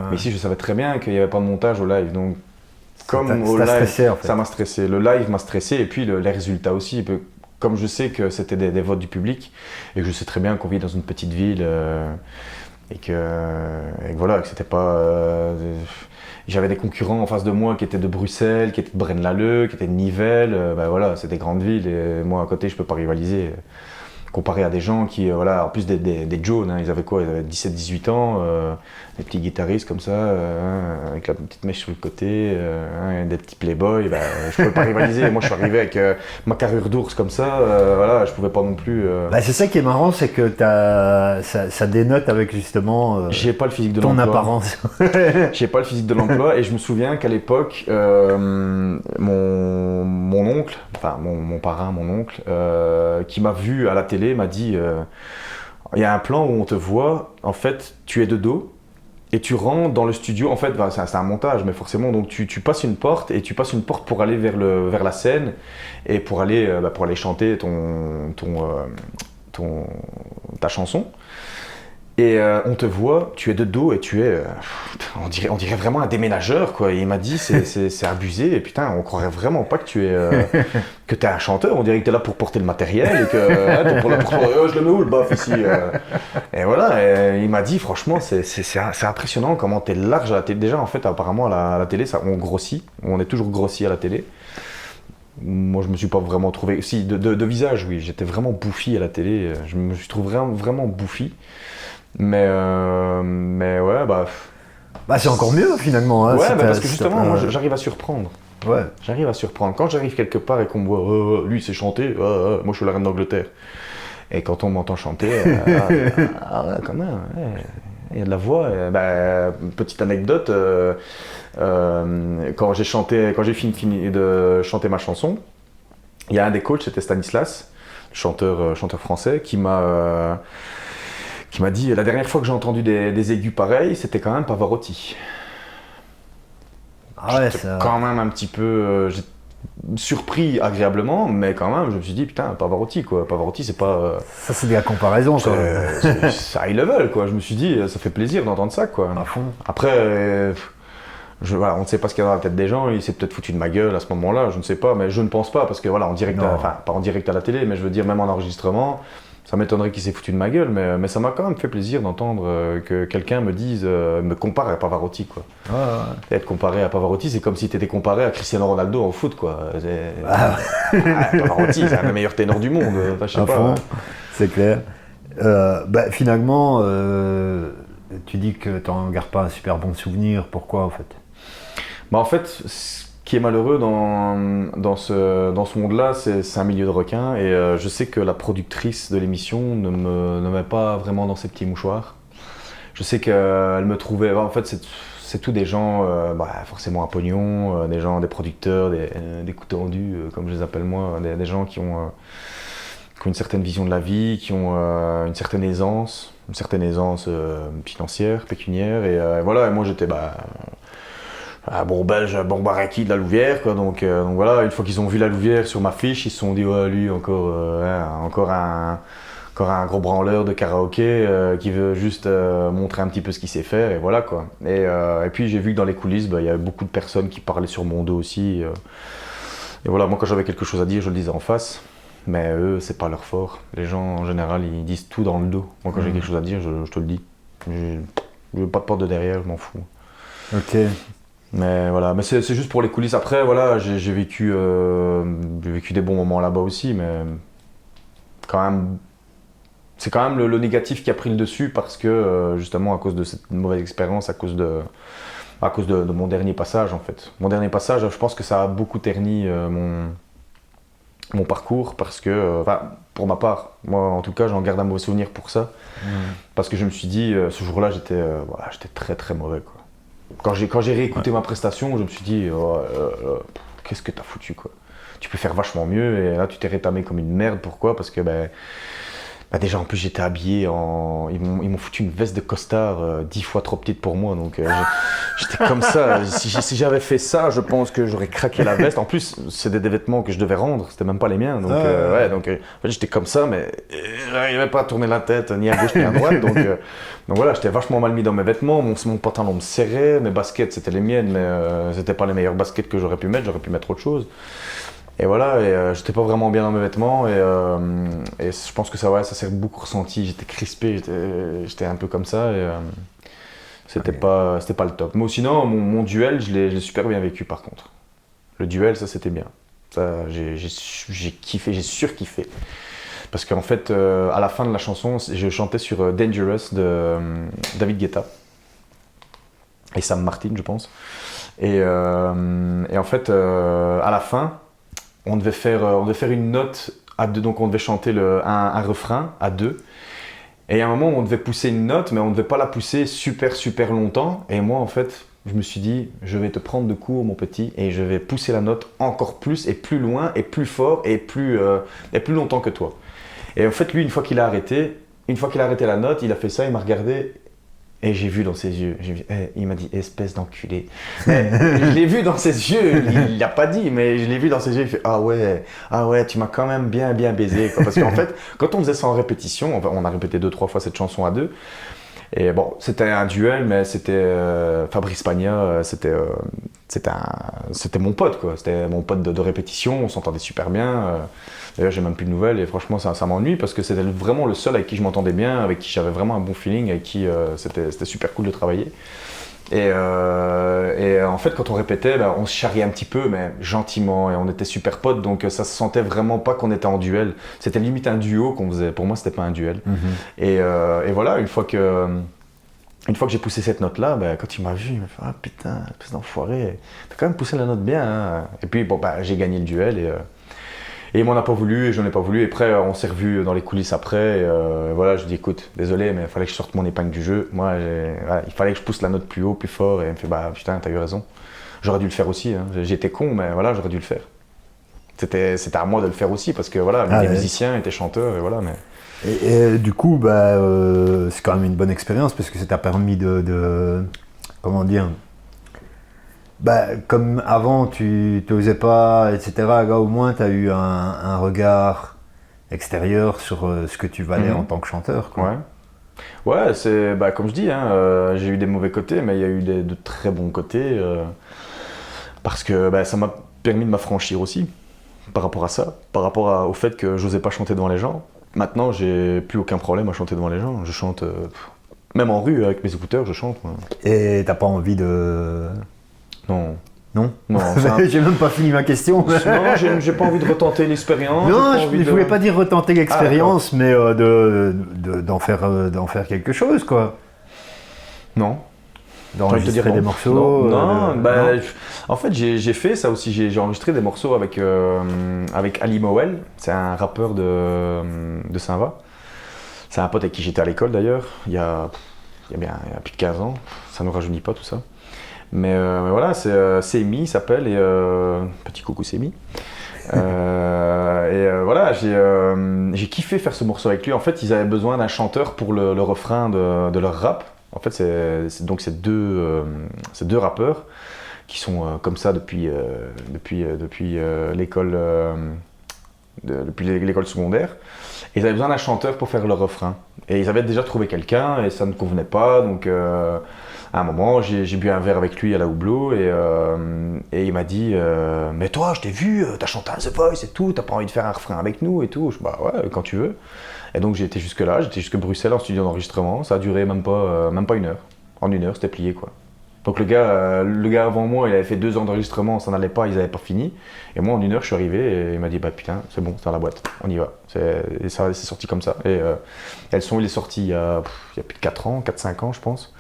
Mais ici, je savais très bien qu'il n'y avait pas de montage au live. Donc, comme au live, stressé, en fait. Ça m'a stressé. Le live m'a stressé et puis les résultats aussi. Comme je sais que c'était des votes du public et que je sais très bien qu'on vit dans une petite ville et que voilà, que c'était pas... J'avais des concurrents en face de moi qui étaient de Bruxelles, qui étaient de Braine-l'Alleud, qui étaient de Nivelles. Ben voilà, c'est des grandes villes et moi à côté, je peux pas rivaliser. Comparé à des gens qui, voilà, en plus des Jones, hein, ils avaient quoi? Ils avaient 17-18 ans, des petits guitaristes comme ça, avec la petite mèche sur le côté, des petits playboys, ben, je pouvais pas rivaliser. Moi, je suis arrivé avec ma carrure d'ours comme ça, voilà, je pouvais pas non plus... Bah, c'est ça qui est marrant, c'est que ça dénote avec justement j'ai pas le physique de ton l'emploi. Apparence. J'ai pas le physique de l'emploi et je me souviens qu'à l'époque, mon oncle, enfin mon parrain, mon oncle, qui m'a vu à la télé, m'a dit il y a un plan où on te voit, en fait, tu es de dos et tu rentres dans le studio. En fait, bah, c'est un montage, mais forcément, donc tu passes une porte et tu passes une porte pour aller vers la scène et pour aller chanter ta chanson. Et on te voit, tu es de dos et tu es, on dirait vraiment un déménageur, quoi. Et il m'a dit, c'est abusé, et putain, on croirait vraiment pas que tu es un chanteur, on dirait que tu es là pour porter le matériel, et que t'es là pour je le mets où le bof ici Et voilà, et il m'a dit, franchement, c'est impressionnant comment tu es large à la télé. Déjà, en fait, apparemment, à la télé, on grossit, on est toujours grossi à la télé. Moi, je me suis pas vraiment trouvé, si, de visage, oui, j'étais vraiment bouffi à la télé, je me suis trouvé vraiment bouffi. Mais ouais, bah c'est encore mieux finalement. Hein, ouais, parce que justement, moi j'arrive à surprendre. Ouais. J'arrive à surprendre. Quand j'arrive quelque part et qu'on me voit, lui c'est chanter, moi je suis la reine d'Angleterre. Et quand on m'entend chanter, quand même, il y a de la voix. Petite anecdote, quand j'ai fini de chanter ma chanson, il y a un des coachs, c'était Stanislas, chanteur français, qui m'a dit, la dernière fois que j'ai entendu des aigus pareils, c'était quand même Pavarotti. Ah ouais, j'étais quand même un petit peu surpris agréablement, mais quand même, je me suis dit, putain, Pavarotti, quoi. Pavarotti, c'est pas... ça, c'est de la comparaison, quoi. C'est high level, quoi. Je me suis dit, ça fait plaisir d'entendre ça, quoi. À fond. Après, voilà, on ne sait pas ce qu'il y a dans la tête des gens, il s'est peut-être foutu de ma gueule à ce moment-là, je ne sais pas, mais je ne pense pas, parce que voilà, pas en direct à la télé, mais je veux dire, même en enregistrement, ça m'étonnerait qu'il s'est foutu de ma gueule, mais ça m'a quand même fait plaisir d'entendre que quelqu'un me compare à Pavarotti, quoi. Ouais. Être comparé à Pavarotti, c'est comme si tu étais comparé à Cristiano Ronaldo en foot, quoi. Pavarotti, c'est un des meilleurs ténors du monde, je sais pas. Fond, c'est clair. Finalement, tu dis que tu n'en gardes pas un super bon souvenir, pourquoi en fait? En fait, ce qui est malheureux dans ce monde-là, c'est un milieu de requins, et je sais que la productrice de l'émission ne me met pas vraiment dans ses petits mouchoirs. Je sais qu'elle me trouvait... En fait, c'est tous des gens, forcément à pognon, des producteurs, des coups tendus, comme je les appelle moi, des gens qui ont une certaine vision de la vie, qui ont une certaine aisance financière, pécuniaire, et voilà, et moi j'étais... un bon belge, un bon baraki de la Louvière, quoi. Donc voilà, une fois qu'ils ont vu la Louvière sur ma fiche, ils se sont dit, ouais, lui, encore encore un gros branleur de karaoké qui veut juste montrer un petit peu ce qu'il sait faire et voilà quoi. Et puis j'ai vu que dans les coulisses, il y avait beaucoup de personnes qui parlaient sur mon dos aussi. Et voilà, moi quand j'avais quelque chose à dire, je le disais en face. Mais eux, c'est pas leur fort. Les gens en général, ils disent tout dans le dos. Moi quand j'ai quelque chose à dire, je te le dis. Je veux pas de porte de derrière, je m'en fous. Ok. Mais voilà, mais c'est juste pour les coulisses. Après, voilà, j'ai vécu des bons moments là-bas aussi, mais quand même, c'est quand même le négatif qui a pris le dessus parce que justement à cause de cette mauvaise expérience, à cause de mon dernier passage en fait. Mon dernier passage, je pense que ça a beaucoup terni mon parcours parce que, pour ma part, moi en tout cas, j'en garde un mauvais souvenir pour ça. Parce que je me suis dit, ce jour-là, j'étais très très mauvais quoi. Quand j'ai réécouté ma prestation, je me suis dit, qu'est-ce que t'as foutu quoi. Tu peux faire vachement mieux et là tu t'es rétamé comme une merde. Pourquoi? Parce que déjà en plus j'étais habillé ils m'ont foutu une veste de costard 10 fois trop petite pour moi, donc j'étais comme ça. Si j'avais fait ça, je pense que j'aurais craqué la veste. En plus c'était des vêtements que je devais rendre, c'était même pas les miens, donc en fait, j'étais comme ça, mais j'arrivais pas à tourner la tête ni à gauche ni à droite, donc voilà, j'étais vachement mal mis dans mes vêtements. Mon pantalon me serrait, mes baskets c'était les miennes, mais c'était pas les meilleures baskets que j'aurais pu mettre autre chose. Et voilà, j'étais pas vraiment bien dans mes vêtements et je pense que ça s'est beaucoup ressenti. J'étais crispé, j'étais un peu comme ça et c'était pas le top. Mais sinon, mon duel, je l'ai super bien vécu par contre. Le duel, ça c'était bien. Ça, j'ai kiffé, j'ai surkiffé. Parce qu'en fait, à la fin de la chanson, je chantais sur Dangerous de David Guetta et Sam Martin, je pense. Et en fait, à la fin, on devait faire une note à deux, donc on devait chanter un refrain à deux. Et à un moment, on devait pousser une note, mais on ne devait pas la pousser super super longtemps. Et moi, en fait, je me suis dit, je vais te prendre de court, mon petit, et je vais pousser la note encore plus et plus loin et plus fort et plus longtemps que toi. Et en fait, lui, une fois qu'il a arrêté la note, il a fait ça, il m'a regardé. Et j'ai vu dans ses yeux, il m'a dit « espèce d'enculé ». Je l'ai vu dans ses yeux, il l'a pas dit, mais je l'ai vu dans ses yeux, il fait « ah ouais, tu m'as quand même bien baisé ». Parce qu'en fait, quand on faisait ça en répétition, on a répété 2-3 fois cette chanson à deux, et bon, c'était un duel, mais c'était Fabrice Pagna, c'était mon pote, quoi. C'était mon pote de répétition, on s'entendait super bien. D'ailleurs, j'ai même plus de nouvelles et franchement, ça m'ennuie parce que c'était vraiment le seul avec qui je m'entendais bien, avec qui j'avais vraiment un bon feeling, avec qui c'était super cool de travailler. Et en fait, quand on répétait, on se charriait un petit peu, mais gentiment, et on était super potes, donc ça se sentait vraiment pas qu'on était en duel. C'était limite un duo qu'on faisait. Pour moi, c'était pas un duel. Et voilà, une fois que j'ai poussé cette note-là, quand il m'a vu, il m'a fait « ah putain, espèce d'enfoiré, t'as quand même poussé la note bien, hein ». Et puis bon, j'ai gagné le duel et il m'en a pas voulu et je n'en ai pas voulu. Et après, on s'est revus dans les coulisses après. Et voilà, je lui ai dit écoute, désolé, mais il fallait que je sorte mon épingle du jeu. Moi, il fallait que je pousse la note plus haut, plus fort. Et il me fait putain, t'as eu raison. J'aurais dû le faire aussi. Hein. J'étais con, mais voilà, j'aurais dû le faire. C'était à moi de le faire aussi parce que voilà, il était musicien, il était chanteur et voilà. Mais... Et du coup, c'est quand même une bonne expérience parce que ça t'a permis de comment dire, comme avant tu n'osais pas, etc. Là au moins tu as eu un regard extérieur sur ce que tu valais en tant que chanteur, quoi. Ouais, c'est comme je dis, hein, j'ai eu des mauvais côtés, mais il y a eu de très bons côtés parce que ça m'a permis de m'affranchir aussi par rapport à ça, par rapport au fait que j'osais pas chanter devant les gens. Maintenant, j'ai plus aucun problème à chanter devant les gens. Je chante, même en rue, avec mes écouteurs, je chante. Moi. Et t'as pas envie de... Non. Non. J'ai même pas fini ma question. Non, j'ai pas envie de retenter l'expérience. Non, je voulais pas dire retenter l'expérience, mais d'en faire quelque chose, quoi. Non. D'enregistrer des morceaux. Non. En fait, j'ai fait ça aussi. J'ai enregistré des morceaux avec Ali Mowell. C'est un rappeur de Saint-Va. C'est un pote avec qui j'étais à l'école d'ailleurs. Il y a plus de 15 ans. Ça ne nous rajeunit pas tout ça. Mais voilà, c'est Semi, il s'appelle. Et petit coucou Semi. Voilà, j'ai kiffé faire ce morceau avec lui. En fait, ils avaient besoin d'un chanteur pour le refrain de leur rap. En fait, c'est deux rappeurs qui sont comme ça depuis l'école depuis l'école secondaire. Et ils avaient besoin d'un chanteur pour faire leur refrain. Et ils avaient déjà trouvé quelqu'un et ça ne convenait pas. Donc à un moment, j'ai bu un verre avec lui à la Hublot et il m'a dit mais toi, je t'ai vu, t'as chanté à The Voice et tout, t'as pas envie de faire un refrain avec nous et tout. Je dis bah ouais, quand tu veux. Et donc j'ai été jusque là, j'étais jusque Bruxelles en studio d'enregistrement. Ça a duré même pas 1 heure. En 1 heure, c'était plié quoi. Donc le gars avant moi, il avait fait 2 ans d'enregistrement, ça n'allait pas, ils n'avaient pas fini. Et moi, en 1 heure, je suis arrivé et il m'a dit bah putain, c'est bon, c'est dans la boîte, on y va. Et ça, c'est sorti comme ça. Et il est sorti il y a plus de 4 ans, 4-5 ans, je pense.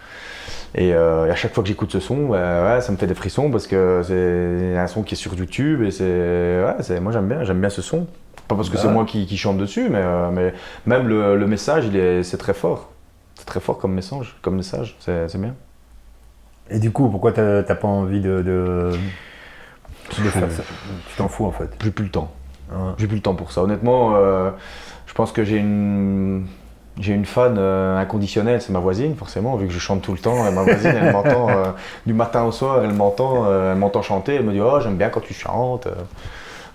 Et à chaque fois que j'écoute ce son, bah, ouais, ça me fait des frissons parce que c'est un son qui est sur YouTube et moi j'aime bien ce son. Pas parce que c'est moi qui chante dessus, mais même le message, c'est très fort. C'est très fort comme message, c'est bien. Et du coup, pourquoi t'as pas envie de faire ça? Tu t'en fous en fait? J'ai plus le temps. Hein. J'ai plus le temps pour ça. Honnêtement, je pense que j'ai une fan inconditionnelle, c'est ma voisine, forcément, vu que je chante tout le temps. Ma voisine, elle m'entend du matin au soir, elle m'entend chanter, elle me dit « Oh, j'aime bien quand tu chantes ».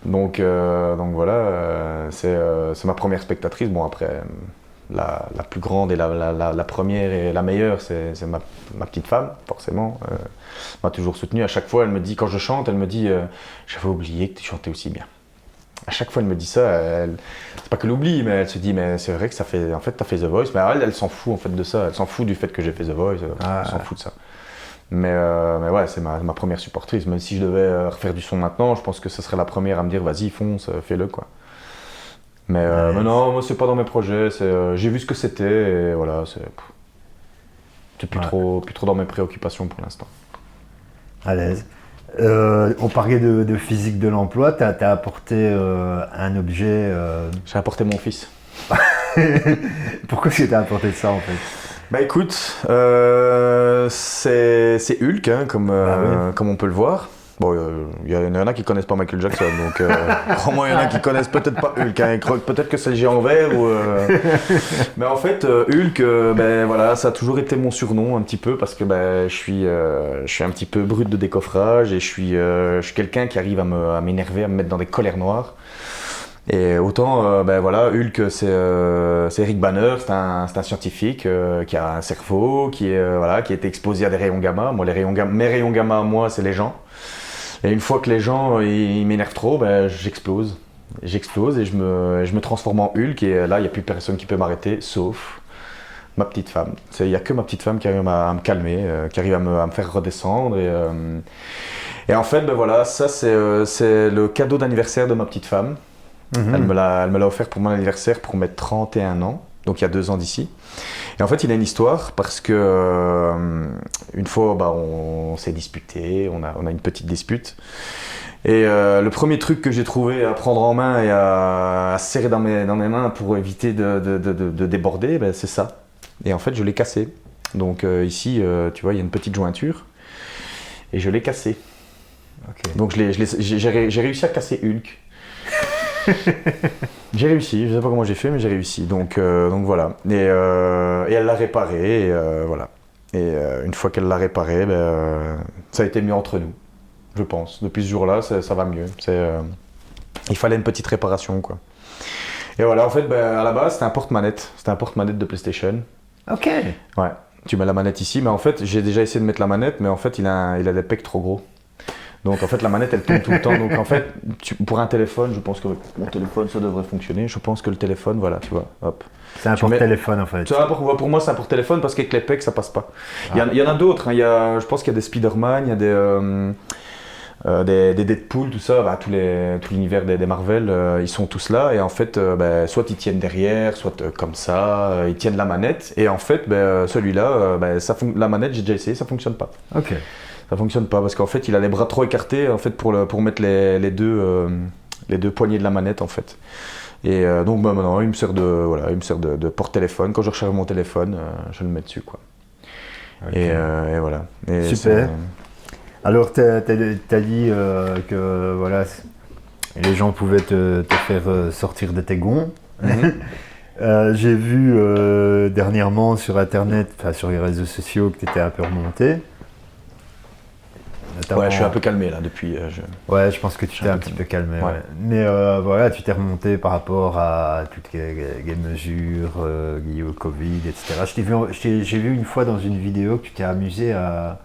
Donc voilà, c'est ma première spectatrice. Bon, après, la plus grande et la première et la meilleure, c'est ma petite femme, forcément. M'a toujours soutenu. À chaque fois, elle me dit, quand je chante, elle me dit j'avais oublié que tu chantais aussi bien. À chaque fois, elle me dit ça. C'est pas qu'elle oublie, mais elle se dit mais c'est vrai que en fait, t'as fait The Voice. Mais elle s'en fout en fait de ça. Elle s'en fout du fait que j'ai fait The Voice. Elle s'en fout de ça. Mais ouais, c'est ma première supportrice. Même si je devais refaire du son maintenant, je pense que ce serait la première à me dire vas-y, fonce, fais-le quoi. Mais non, moi c'est pas dans mes projets. J'ai vu ce que c'était et voilà, c'est plus trop dans mes préoccupations pour l'instant. À l'aise. On parlait de physique de l'emploi. T'as apporté un objet. J'ai apporté mon fils. Pourquoi est-ce que t'as apporté ça en fait? Bah écoute, c'est Hulk, hein, comme on peut le voir. Bon, il y en a qui connaissent pas Michael Jackson, donc crois-moi, il y en a qui connaissent peut-être pas Hulk. Hein, peut-être que c'est le géant vert ou. Mais en fait, Hulk, ben voilà, ça a toujours été mon surnom un petit peu parce que je suis un petit peu brut de décoffrage et je suis quelqu'un qui arrive à m'énerver, à me mettre dans des colères noires. Et autant, voilà, Hulk, c'est Eric Banner, c'est un scientifique qui a un cerveau, qui a été exposé à des rayons gamma. Moi, mes rayons gamma à moi, c'est les gens. Et une fois que les gens ils m'énervent trop, j'explose. J'explose et je me transforme en Hulk. Et là, il n'y a plus personne qui peut m'arrêter, sauf ma petite femme. Il n'y a que ma petite femme qui arrive à me calmer, qui arrive à me faire redescendre. Et en fait, voilà, ça, c'est le cadeau d'anniversaire de ma petite femme. Mm-hmm. Elle me l'a offert pour mon anniversaire pour mes 31 ans, donc il y a 2 ans d'ici. Et en fait, il a une histoire parce que une fois, on s'est disputé, on a une petite dispute. Et le premier truc que j'ai trouvé à prendre en main et à serrer dans mes mains pour éviter de déborder, c'est ça. Et en fait, je l'ai cassé. Donc ici, tu vois, il y a une petite jointure et je l'ai cassé. Okay. Donc j'ai réussi à casser Hulk. J'ai réussi, je sais pas comment j'ai fait, mais j'ai réussi. Donc voilà. Et elle l'a réparé. Et voilà. Et une fois qu'elle l'a réparé, ça a été mieux entre nous, je pense. Depuis ce jour-là, ça va mieux. Il fallait une petite réparation, quoi. Et voilà, en fait, à la base, c'était un porte-manette. C'était un porte-manette de PlayStation. Ok. Ouais. Tu mets la manette ici, mais en fait, j'ai déjà essayé de mettre la manette, mais en fait, il a des pecs trop gros. Donc en fait la manette elle tourne tout le temps, donc en fait pour un téléphone, je pense que mon téléphone ça devrait fonctionner, je pense que le téléphone, voilà, tu vois, hop. C'est un porte-téléphone en fait. Pour moi c'est un porte-téléphone parce qu'avec les pecs ça passe pas. Il y en a d'autres, hein. Je pense qu'il y a des Spider-Man, il y a des Deadpool, tout ça, tout l'univers des Marvel, ils sont tous là et en fait soit ils tiennent derrière, soit comme ça, ils tiennent la manette et en fait celui-là, la manette j'ai déjà essayé, ça fonctionne pas. Ok. Ça fonctionne pas parce qu'en fait il a les bras trop écartés en fait pour mettre les deux poignées de la manette en fait. Et donc maintenant il me sert de porte-téléphone. Quand je recharge mon téléphone, je le mets dessus quoi. Okay. Et voilà. Et super. Alors t'as dit que voilà les gens pouvaient te faire sortir de tes gonds. Mm-hmm. J'ai vu dernièrement sur internet, sur les réseaux sociaux que tu étais un peu remonté. notamment. Ouais, je suis un peu calmé là depuis. Ouais, je pense que tu t'es un petit peu calmé. Ouais. Ouais. Mais voilà, tu t'es remonté par rapport à toutes les mesures liées au Covid, etc. J'ai vu une fois dans une vidéo que tu t'es amusé à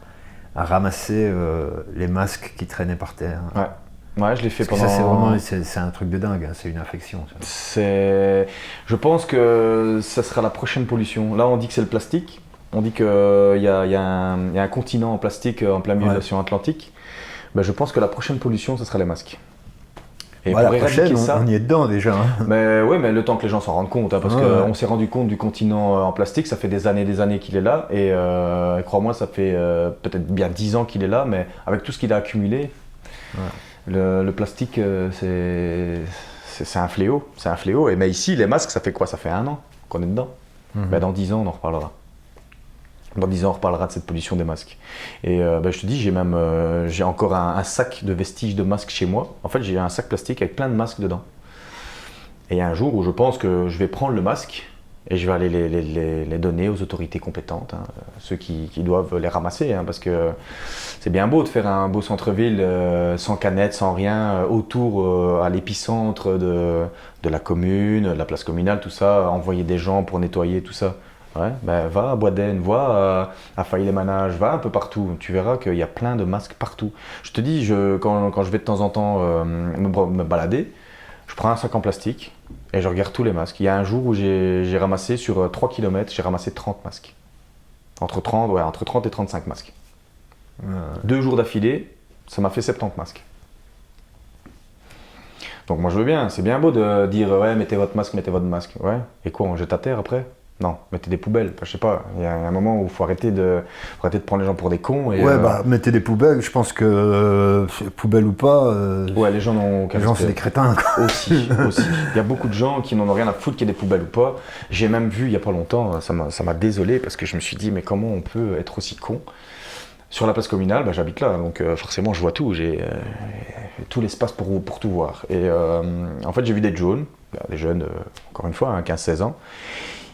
ramasser les masques qui traînaient par terre. Ouais. Ouais, je l'ai fait Parce pendant. que ça, c'est vraiment, c'est un truc de dingue, hein, c'est une infection. Ça. Je pense que ça sera la prochaine pollution. Là, on dit que c'est le plastique. On dit qu'il y a un continent en plastique en plein milieu de l'océan Atlantique. Ben, je pense que la prochaine pollution, ce sera les masques. Et Voilà, pour la prochaine, éradiquer ça, on y est dedans déjà. Hein. mais ouais, mais le temps que les gens s'en rendent compte, hein, parce qu'on s'est rendu compte du continent en plastique, ça fait des années qu'il est là, et crois-moi, ça fait peut-être bien 10 ans qu'il est là, mais avec tout ce qu'il a accumulé, le plastique, c'est un fléau, Et mais ici, les masques, ça fait quoi? Ça fait 1 an qu'on est dedans. Ben, dans 10 ans, on en reparlera. Dans 10 ans, on reparlera de cette pollution des masques. Et je te dis, j'ai encore un sac de vestiges de masques chez moi. En fait, j'ai un sac plastique avec plein de masques dedans. Et il y a un jour où je pense que je vais prendre le masque et je vais aller les donner aux autorités compétentes, hein, ceux qui doivent les ramasser, hein, parce que c'est bien beau de faire un beau centre-ville sans canettes, sans rien, autour à l'épicentre de la commune, de la place communale, tout ça, envoyer des gens pour nettoyer tout ça. Ouais, ben va à Boisdaine, va à Failly-les-Manages, va un peu partout. Tu verras qu'il y a plein de masques partout. Je te dis, quand je vais de temps en temps me balader, je prends un sac en plastique et je regarde tous les masques. Il y a un jour où j'ai ramassé sur 3 km, j'ai ramassé 30 masques. Entre 30 et 35 masques. 2 jours d'affilée, ça m'a fait 70 masques. Donc moi je veux bien, c'est bien beau de dire ouais, mettez votre masque. Ouais, et quoi, on jette à terre après? Non, mettez des poubelles. Enfin, je sais pas, il y a un moment où il faut arrêter de prendre les gens pour des cons. Et, ouais, mettez des poubelles, je pense que poubelle ou pas. Ouais, les gens n'ont aucun Les gens, c'est des crétins, quoi. Aussi. Il y a beaucoup de gens qui n'en ont rien à foutre qu'il y ait des poubelles ou pas. J'ai même vu il y a pas longtemps, ça m'a désolé parce que je me suis dit, mais comment on peut être aussi con? Sur la place communale, j'habite là, donc forcément je vois tout, j'ai tout l'espace pour tout voir. Et en fait, j'ai vu des jeunes, encore une fois, hein, 15-16 ans.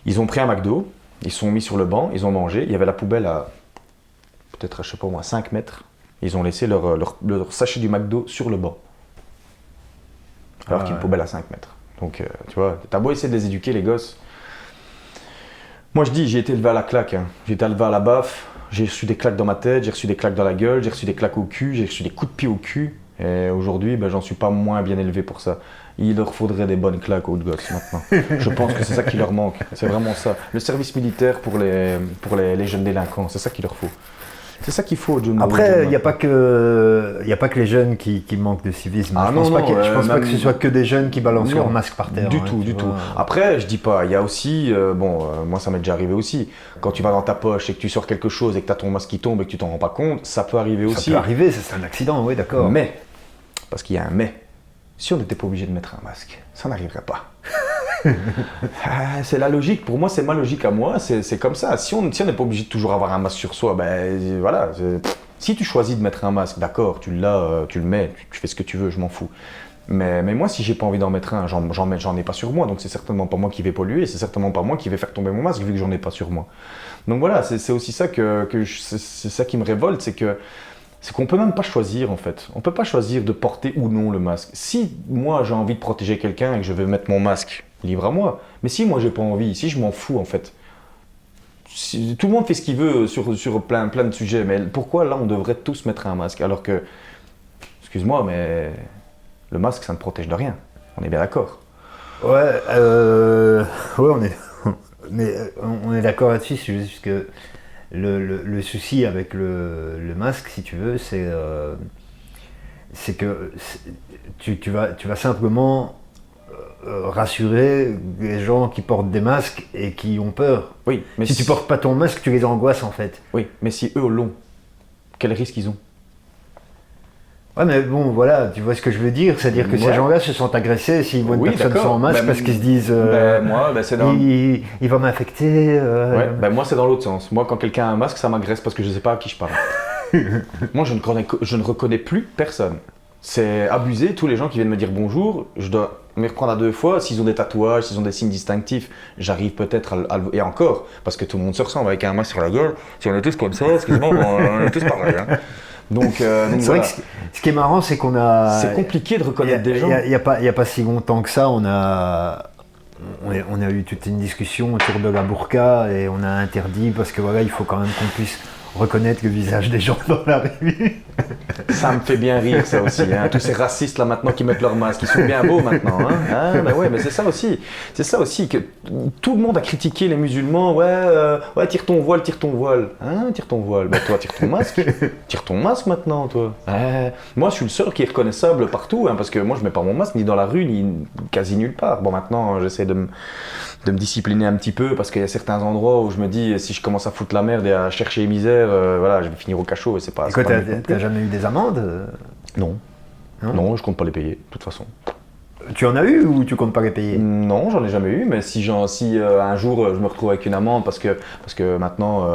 Ils ont pris un McDo, ils se sont mis sur le banc, ils ont mangé. Il y avait la poubelle à peut-être, je sais pas moi, 5 mètres. Ils ont laissé leur sachet du McDo sur le banc. Alors qu'il y a une poubelle à 5 mètres. Donc, tu vois, t'as beau essayer de les éduquer, les gosses. Moi, je dis, j'ai été élevé à la claque. Hein. J'ai été élevé à la baffe. J'ai reçu des claques dans ma tête, j'ai reçu des claques dans la gueule, j'ai reçu des claques au cul, j'ai reçu des coups de pied au cul. Et aujourd'hui, j'en suis pas moins bien élevé pour ça. Il leur faudrait des bonnes claques aux gosses maintenant. Je pense que c'est ça qui leur manque. C'est vraiment ça. Le service militaire pour les jeunes délinquants, c'est ça qu'il leur faut. C'est ça qu'il faut, John. Après, il n'y a pas que les jeunes qui manquent de civisme. Ah, je pense pas que ce soit que des jeunes qui balancent leur masque par terre. Du tout. Après, je dis pas, il y a aussi, moi ça m'est déjà arrivé aussi, quand tu vas dans ta poche et que tu sors quelque chose et que tu as ton masque qui tombe et que tu t'en rends pas compte, ça peut arriver aussi. Ça peut arriver, c'est un accident, oui, d'accord. Mais, parce qu'il y a un mais, si on n'était pas obligé de mettre un masque, ça n'arriverait pas. C'est la logique, pour moi c'est ma logique à moi, c'est comme ça. Si on n'est pas obligé de toujours avoir un masque sur soi, voilà. Si tu choisis de mettre un masque, d'accord, tu l'as, tu le mets, tu fais ce que tu veux, je m'en fous. Mais moi si j'ai pas envie d'en mettre un, j'en ai pas sur moi, donc c'est certainement pas moi qui vais polluer, c'est certainement pas moi qui vais faire tomber mon masque vu que j'en ai pas sur moi. Donc voilà, c'est aussi ça c'est ça qui me révolte, c'est qu'on peut même pas choisir en fait. On peut pas choisir de porter ou non le masque. Si moi j'ai envie de protéger quelqu'un et que je vais mettre mon masque, libre à moi. Mais si moi j'ai pas envie, si je m'en fous en fait. Si, tout le monde fait ce qu'il veut sur plein de sujets, mais pourquoi là on devrait tous mettre un masque alors que, excuse-moi, mais le masque ça ne protège de rien. On est bien d'accord. Ouais, on est d'accord là-dessus, c'est juste que le souci avec le masque, si tu veux, c'est que tu vas simplement rassurer les gens qui portent des masques et qui ont peur. Oui, mais si tu portes pas ton masque, tu les angoisses en fait. Oui, mais si eux l'ont, quel risque ils ont? Ouais, mais bon, voilà, tu vois ce que je veux dire, c'est-à-dire que ces gens-là se sentent agressés s'ils voient une personne sans masque parce qu'ils se disent il va m'infecter. Moi, c'est dans l'autre sens. Moi, quand quelqu'un a un masque, ça m'agresse parce que je ne sais pas à qui je parle. Moi, je ne reconnais plus personne. C'est abusé, tous les gens qui viennent me dire bonjour, je dois me reprendre à 2 fois. S'ils ont des tatouages, s'ils ont des signes distinctifs, j'arrive peut-être et encore, parce que tout le monde se ressemble avec un masque sur la gueule. Si on est tous comme ça, excuse-moi, on est tous pareils. Hein. C'est vrai voilà. que ce qui est marrant, c'est qu'on a. C'est compliqué de reconnaître des gens. Il y a pas si longtemps que ça, on a eu toute une discussion autour de la burqa et on a interdit parce que voilà, il faut quand même qu'on puisse reconnaître le visage des gens dans la rue. Ça me fait bien rire, ça aussi. Hein. Tous ces racistes là maintenant qui mettent leur masque, ils sont bien beaux maintenant. Hein. Ah, bah ouais, mais c'est ça aussi. C'est ça aussi que tout le monde a critiqué les musulmans. Ouais, tire ton voile, tire ton voile. Hein, tire ton voile. Bah toi, tire ton masque. Tire ton masque maintenant, toi. Moi, je suis le seul qui est reconnaissable partout, hein, parce que moi, je mets pas mon masque ni dans la rue, ni quasi nulle part. Bon, maintenant, j'essaie de me discipliner un petit peu parce qu'il y a certains endroits où je me dis si je commence à foutre la merde et à chercher misère, voilà, je vais finir au cachot et c'est pas. Et quoi, t'as jamais eu des amendes? Non. Non, je compte pas les payer, de toute façon. Tu en as eu ou tu comptes pas les payer? Non, j'en ai jamais eu, mais si un jour je me retrouve avec une amende, parce que maintenant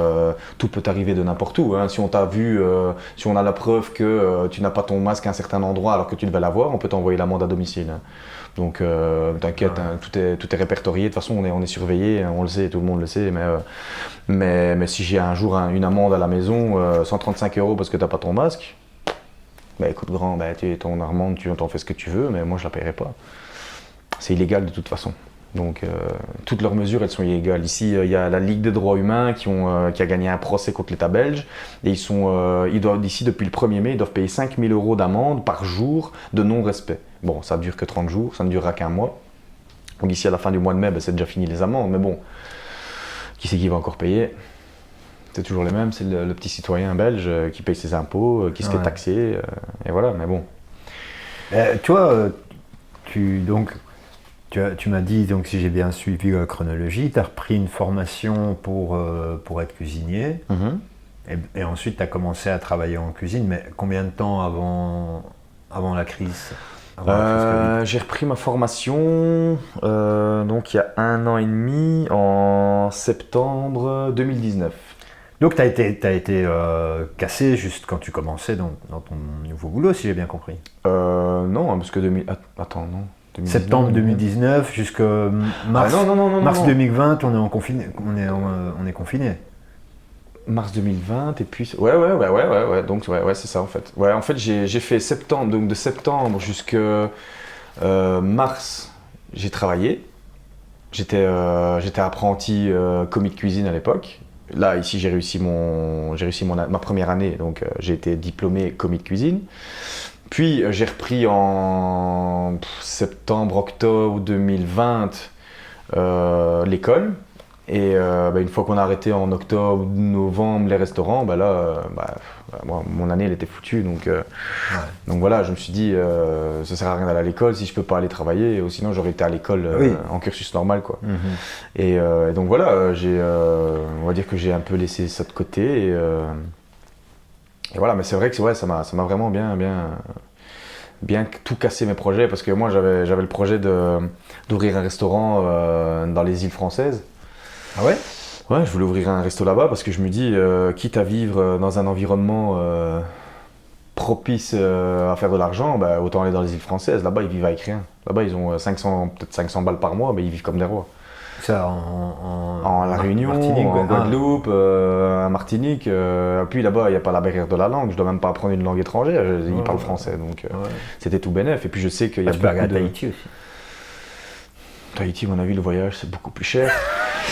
tout peut arriver de n'importe où. Hein. Si on t'a vu, si on a la preuve que tu n'as pas ton masque à un certain endroit alors que tu devais l'avoir, on peut t'envoyer l'amende à domicile. Hein. Donc t'inquiète, hein, tout est répertorié. De toute façon, on est surveillé, on le sait, tout le monde le sait. Mais si j'ai un jour une amende à la maison, 135 € parce que t'as pas ton masque. Bah écoute grand, ton amende, tu t'en fais ce que tu veux, mais moi je la paierai pas. C'est illégal de toute façon. Donc toutes leurs mesures, elles sont illégales. Ici, il y a la Ligue des droits humains qui a gagné un procès contre l'État belge. Et ils doivent, d'ici depuis le 1er mai, ils doivent payer 5 000 € d'amende par jour de non-respect. Bon, ça ne dure que 30 jours, ça ne durera qu'un mois. Donc ici, à la fin du mois de mai, c'est déjà fini les amendes. Mais bon, qui c'est qui va encore payer ? C'est toujours les mêmes, c'est le petit citoyen belge qui paye ses impôts, qui se fait taxer, et voilà, mais bon. Toi, tu m'as dit, donc si j'ai bien suivi la chronologie, tu as repris une formation pour être cuisinier, et ensuite tu as commencé à travailler en cuisine, mais combien de temps avant la crise? J'ai repris ma formation donc il y a 1 an et demi, en septembre 2019. Donc tu as été cassé juste quand tu commençais dans ton nouveau boulot, si j'ai bien compris. Non, parce que attends, non. 2019, septembre 2019 jusqu'à mars, mars 2020, on est confiné. Mars 2020 et puis ouais. Donc ouais, c'est ça en fait. Ouais, en fait j'ai fait septembre, donc de septembre jusqu'à mars, j'ai travaillé. J'étais apprenti commis de cuisine à l'époque. Là, ici, j'ai réussi ma première année, donc j'ai été diplômé commis de cuisine. Puis, j'ai repris en septembre-octobre 2020 l'école. Et une fois qu'on a arrêté en octobre-novembre les restaurants, moi, mon année, elle était foutue. Donc voilà, je me suis dit, ça sert à rien d'aller à l'école si je peux pas aller travailler. Ou sinon, j'aurais été à l'école en cursus normal, quoi. Et donc voilà, on va dire que j'ai un peu laissé ça de côté. Et voilà, mais c'est vrai que ça m'a vraiment bien tout cassé mes projets. Parce que moi, j'avais le projet d'ouvrir un restaurant dans les îles françaises. Ah ouais? Ouais, je voulais ouvrir un resto là-bas parce que je me dis, quitte à vivre dans un environnement propice à faire de l'argent, autant aller dans les îles françaises. Là-bas, ils vivent avec rien. Là-bas, ils ont peut-être 500 balles par mois, mais ils vivent comme des rois. Ça, en La Réunion, Martinique, en Guadeloupe, en Martinique. Puis là-bas, il n'y a pas la barrière de la langue. Je dois même pas apprendre une langue étrangère. Ils parlent français, donc c'était tout bénef. Et puis je sais qu'il y a beaucoup de... Tahiti aussi. Tahiti, à mon avis, le voyage, c'est beaucoup plus cher.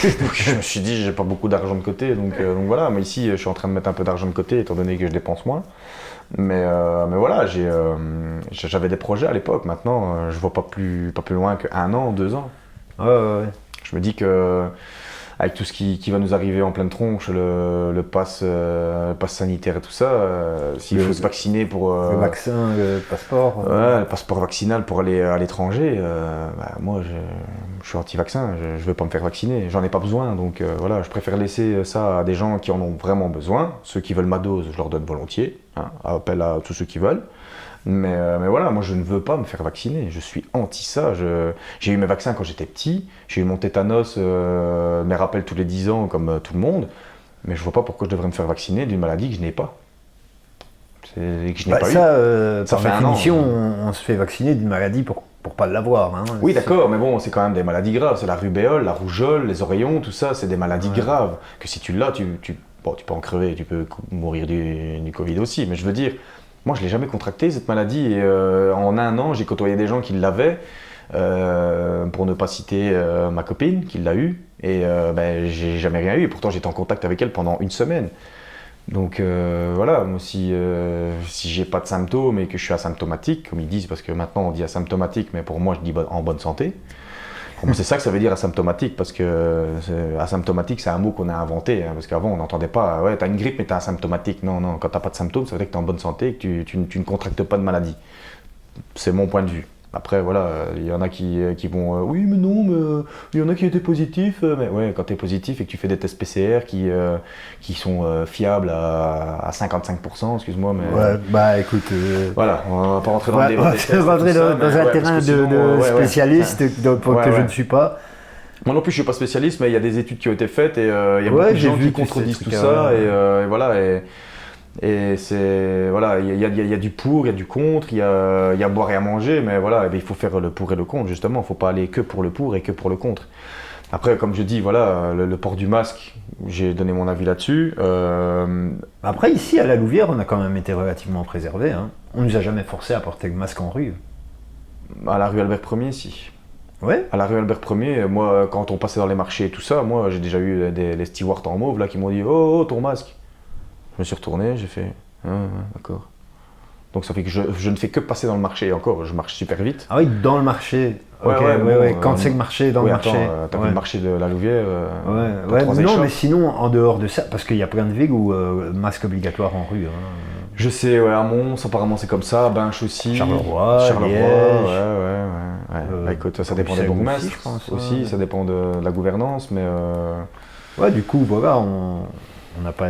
Donc je me suis dit, j'ai pas beaucoup d'argent de côté, donc voilà. Mais ici, je suis en train de mettre un peu d'argent de côté, étant donné que je dépense moins. Mais voilà, j'avais des projets à l'époque. Maintenant, je vois pas plus loin qu'un an, 2 ans. Ouais. Je me dis que avec tout ce qui va nous arriver en pleine tronche, le pass sanitaire et tout ça, s'il faut se vacciner pour... le vaccin, le passeport. Ouais, le passeport vaccinal pour aller à l'étranger, moi je suis anti-vaccin, je ne veux pas me faire vacciner, j'en ai pas besoin, donc voilà, je préfère laisser ça à des gens qui en ont vraiment besoin. Ceux qui veulent ma dose, je leur donne volontiers, appel à tous ceux qui veulent. Mais voilà, moi je ne veux pas me faire vacciner, je suis anti ça. J'ai eu mes vaccins quand j'étais petit, j'ai eu mon tétanos, mes rappels tous les 10 ans comme tout le monde, mais je vois pas pourquoi je devrais me faire vacciner d'une maladie que je n'ai pas. Que je n'ai pas eu. Ça par définition, on se fait vacciner d'une maladie pour pas l'avoir. Hein. Oui d'accord, mais bon, c'est quand même des maladies graves, c'est la rubéole, la rougeole, les oreillons, tout ça, c'est des maladies graves, que si tu l'as, Bon, tu peux en crever, tu peux mourir du Covid aussi, mais je veux dire, moi je l'ai jamais contracté cette maladie et en un an j'ai côtoyé des gens qui l'avaient, pour ne pas citer ma copine qui l'a eu et ben, j'ai jamais rien eu et pourtant j'étais en contact avec elle pendant une semaine. Donc voilà, moi si j'ai pas de symptômes et que je suis asymptomatique, comme ils disent, parce que maintenant on dit asymptomatique, mais pour moi je dis en bonne santé. Pour moi, c'est ça que ça veut dire asymptomatique, parce que asymptomatique, c'est un mot qu'on a inventé, hein, parce qu'avant, on n'entendait pas, ouais, t'as une grippe, mais t'es asymptomatique. Non, non, quand t'as pas de symptômes, ça veut dire que t'es en bonne santé et que tu ne contractes pas de maladie. C'est mon point de vue. Après, voilà, il y en a qui vont, oui, mais non, mais il y en a qui étaient positifs. Mais ouais, quand t'es positif et que tu fais des tests PCR qui sont fiables à 55%, excuse-moi, mais... Ouais, bah écoute... Voilà, on va pas rentrer dans le débat des tests. Rentrer dans un terrain de spécialiste que je ne suis pas. Moi non plus, je suis pas spécialiste, mais il y a des études qui ont été faites et il y a beaucoup de gens qui contredisent tout ça. Et voilà, et c'est voilà, il y a du pour, il y a du contre, il y a à boire et à manger, mais voilà, il faut faire le pour et le contre justement. Il faut pas aller que pour le pour et que pour le contre. Après, comme je dis, voilà, le port du masque, j'ai donné mon avis là-dessus. Après, ici, à la Louvière, on a quand même été relativement préservés. Hein. On nous a jamais forcé à porter le masque en rue. À la rue Albert Ier, si. Ouais. À la rue Albert Ier, moi, quand on passait dans les marchés et tout ça, moi, j'ai déjà eu les stewards en mauve là qui m'ont dit oh, ton masque. Je me suis retourné, j'ai fait d'accord. Donc ça fait que je ne fais que passer dans le marché et encore, je marche super vite. Ah oui, dans le marché. Ouais, ok, ouais, quand c'est le marché, dans le marché. T'as vu le marché de la Louvière non, mais sinon, en dehors de ça, parce qu'il y a plein de villes où masque obligatoire en rue. Hein. Je sais, ouais, à Mons, apparemment c'est comme ça, à Binche aussi. Charleroi, Liège. Ouais. Écoute, ça dépend des bourgmestres aussi, ça dépend de la gouvernance, mais... Ouais, du coup, voilà, on n'a pas...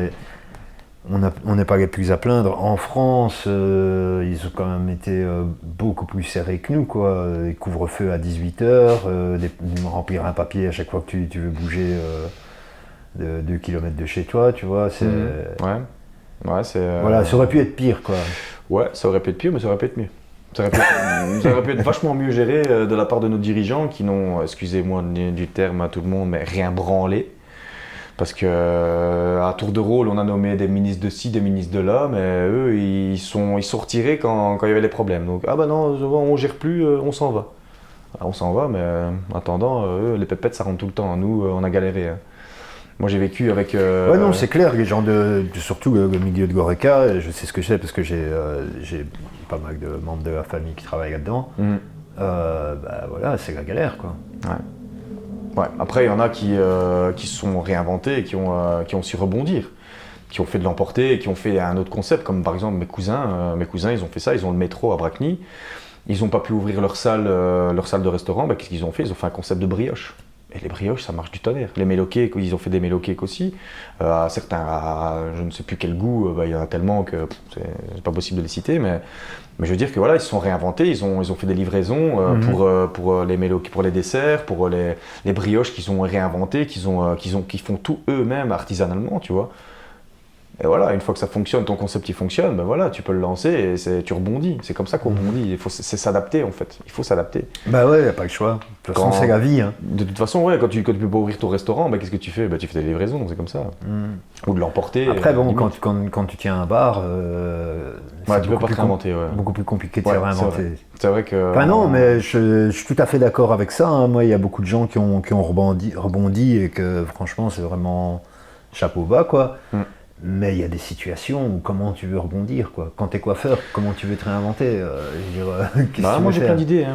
On n'est pas les plus à plaindre. En France, ils ont quand même été beaucoup plus serrés que nous, quoi. Les couvre-feux à 18h, remplir un papier à chaque fois que tu veux bouger de 2 km de chez toi, tu vois. C'est... Ouais, c'est... Voilà, ça aurait pu être pire, quoi. Ouais, ça aurait pu être pire, mais ça aurait pu être mieux. Ça aurait pu être vachement mieux géré de la part de nos dirigeants qui n'ont, excusez-moi du terme à tout le monde, mais rien branlé. Parce qu'à tour de rôle, on a nommé des ministres de ci, des ministres de là, mais eux, ils sont retirés quand il y avait les problèmes. Donc, ah bah non, on gère plus, on s'en va. Alors, on s'en va, mais en attendant, eux, les pépettes, ça rentre tout le temps. Nous, on a galéré. Hein. Moi, j'ai vécu avec... Ouais, non, c'est clair, les gens surtout le milieu de Goreca, je sais ce que c'est parce que j'ai pas mal de membres de la famille qui travaillent là-dedans. Bah voilà, c'est la galère, quoi. Ouais. Après, il y en a qui se sont réinventés et qui ont su rebondir, qui ont fait de l'emporter et qui ont fait un autre concept, comme par exemple mes cousins, ils ont fait ça, ils ont le métro à Bracny, ils n'ont pas pu ouvrir leur salle de restaurant, qu'est-ce qu'ils ont fait? Ils ont fait un concept de brioche. Et les brioches, ça marche du tonnerre. Les mélo-cakes, ils ont fait des mélo-cakes aussi. Certains, je ne sais plus quel goût, il y en a tellement que c'est pas possible de les citer, mais je veux dire que voilà, ils se sont réinventés, ils ont fait des livraisons pour les pour les desserts, pour les brioches qu'ils ont réinventées, qui font tout eux-mêmes artisanalement, tu vois. Et voilà, une fois que ça fonctionne, ton concept il fonctionne, ben voilà, tu peux le lancer et tu rebondis. C'est comme ça qu'on rebondit. C'est s'adapter en fait. Il faut s'adapter. Bah ouais, y a pas le choix. De toute façon, c'est la vie. Hein. De toute façon, ouais, quand tu peux pas ouvrir ton restaurant, qu'est-ce que tu fais? Tu fais des livraisons, c'est comme ça. Ou de l'emporter. Après, bon, quand tu tiens un bar, tu peux pas te réinventer. Ouais. Beaucoup plus compliqué de se réinventer. C'est vrai que. Enfin non, mais je suis tout à fait d'accord avec ça. Hein. Moi, il y a beaucoup de gens qui ont rebondi et que franchement, c'est vraiment chapeau bas, quoi. Mais il y a des situations où comment tu veux rebondir, quoi. Quand t'es coiffeur, comment tu veux te réinventer moi j'ai plein d'idées,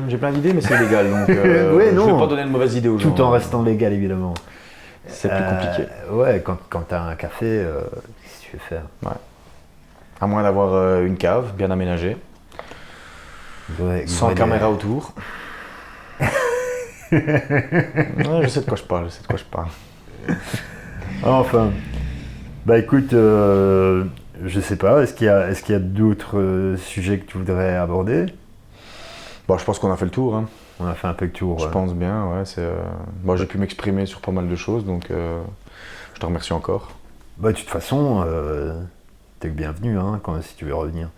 mais c'est illégal, donc ouais, je vais pas donner de mauvaises idées aux gens. Tout en restant légal, évidemment. C'est plus compliqué. Ouais, quand t'as un café, qu'est-ce que tu veux faire? Ouais. À moins d'avoir une cave bien aménagée, sans caméra autour. Ouais, je sais de quoi je parle, Enfin... Bah écoute, je sais pas, est-ce qu'il y a d'autres sujets que tu voudrais aborder? Bon, je pense qu'on a fait le tour. Hein. On a fait un peu le tour. Je pense bien, ouais. Moi, j'ai pu m'exprimer sur pas mal de choses, donc je te remercie encore. Bah de toute façon, t'es le bienvenu si tu veux revenir.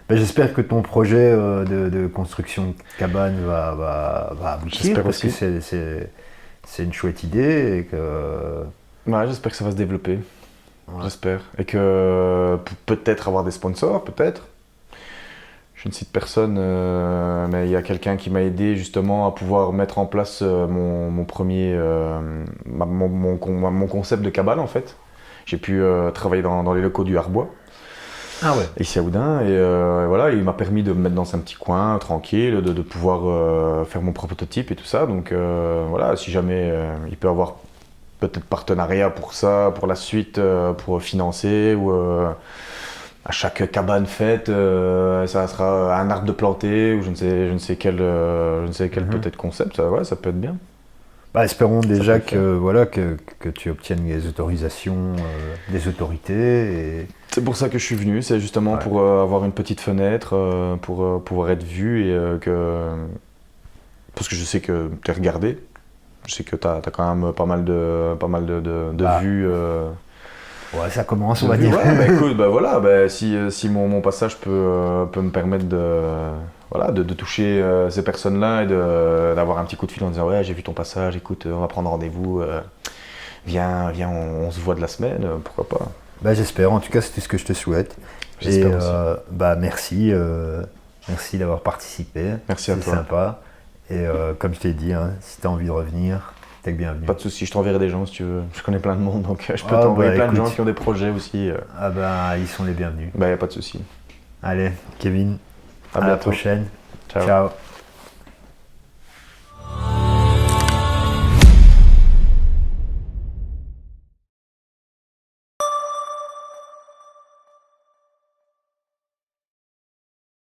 Bah, j'espère que ton projet de construction de cabane va aboutir, parce que c'est une chouette idée et que... Ouais, j'espère que ça va se développer. Ouais. J'espère. Et que peut-être avoir des sponsors, peut-être. Je ne cite personne, mais il y a quelqu'un qui m'a aidé justement à pouvoir mettre en place mon premier, mon concept de cabane en fait. J'ai pu travailler dans les locaux du Harbois, Ah ouais. ici à Oudin, et voilà, il m'a permis de me mettre dans un petit coin tranquille, de pouvoir faire mon prototype et tout ça. Donc voilà, si jamais il peut avoir peut-être partenariat pour ça, pour la suite, pour financer ou à chaque cabane faite, ça sera un arbre de planter ou je ne sais quel, peut-être concept. Ouais, ça peut être bien. Bah, espérons déjà peut le que, voilà, que tu obtiennes les autorisations des autorités. Et... C'est pour ça que je suis venu, c'est justement Ouais. pour avoir une petite fenêtre, pour pouvoir être vu et parce que je sais que tu es regardé. Je sais que tu as quand même pas mal de Bah, vues. Ouais, ça commence, on va dire. Ouais, bah écoute, bah voilà, bah, si mon passage peut me permettre voilà, de toucher ces personnes-là et d'avoir un petit coup de fil en disant ouais, j'ai vu ton passage, écoute, on va prendre rendez-vous, viens, on se voit de la semaine, pourquoi pas. Bah, j'espère, en tout cas, c'est tout ce que je te souhaite. J'espère Et aussi. bah, merci, merci d'avoir participé. Merci à C'est toi. sympa. Et comme je t'ai dit, hein, si tu as envie de revenir, t'es le bienvenu. Pas de soucis, je t'enverrai des gens si tu veux. Je connais plein de monde, donc je peux Ah, t'envoyer bah, plein de gens écoute. qui ont des projets aussi. Ah bah, ils sont les bienvenus. Bah y a pas de soucis. Allez, Kevin, À à la bientôt. prochaine. Ciao. Ciao.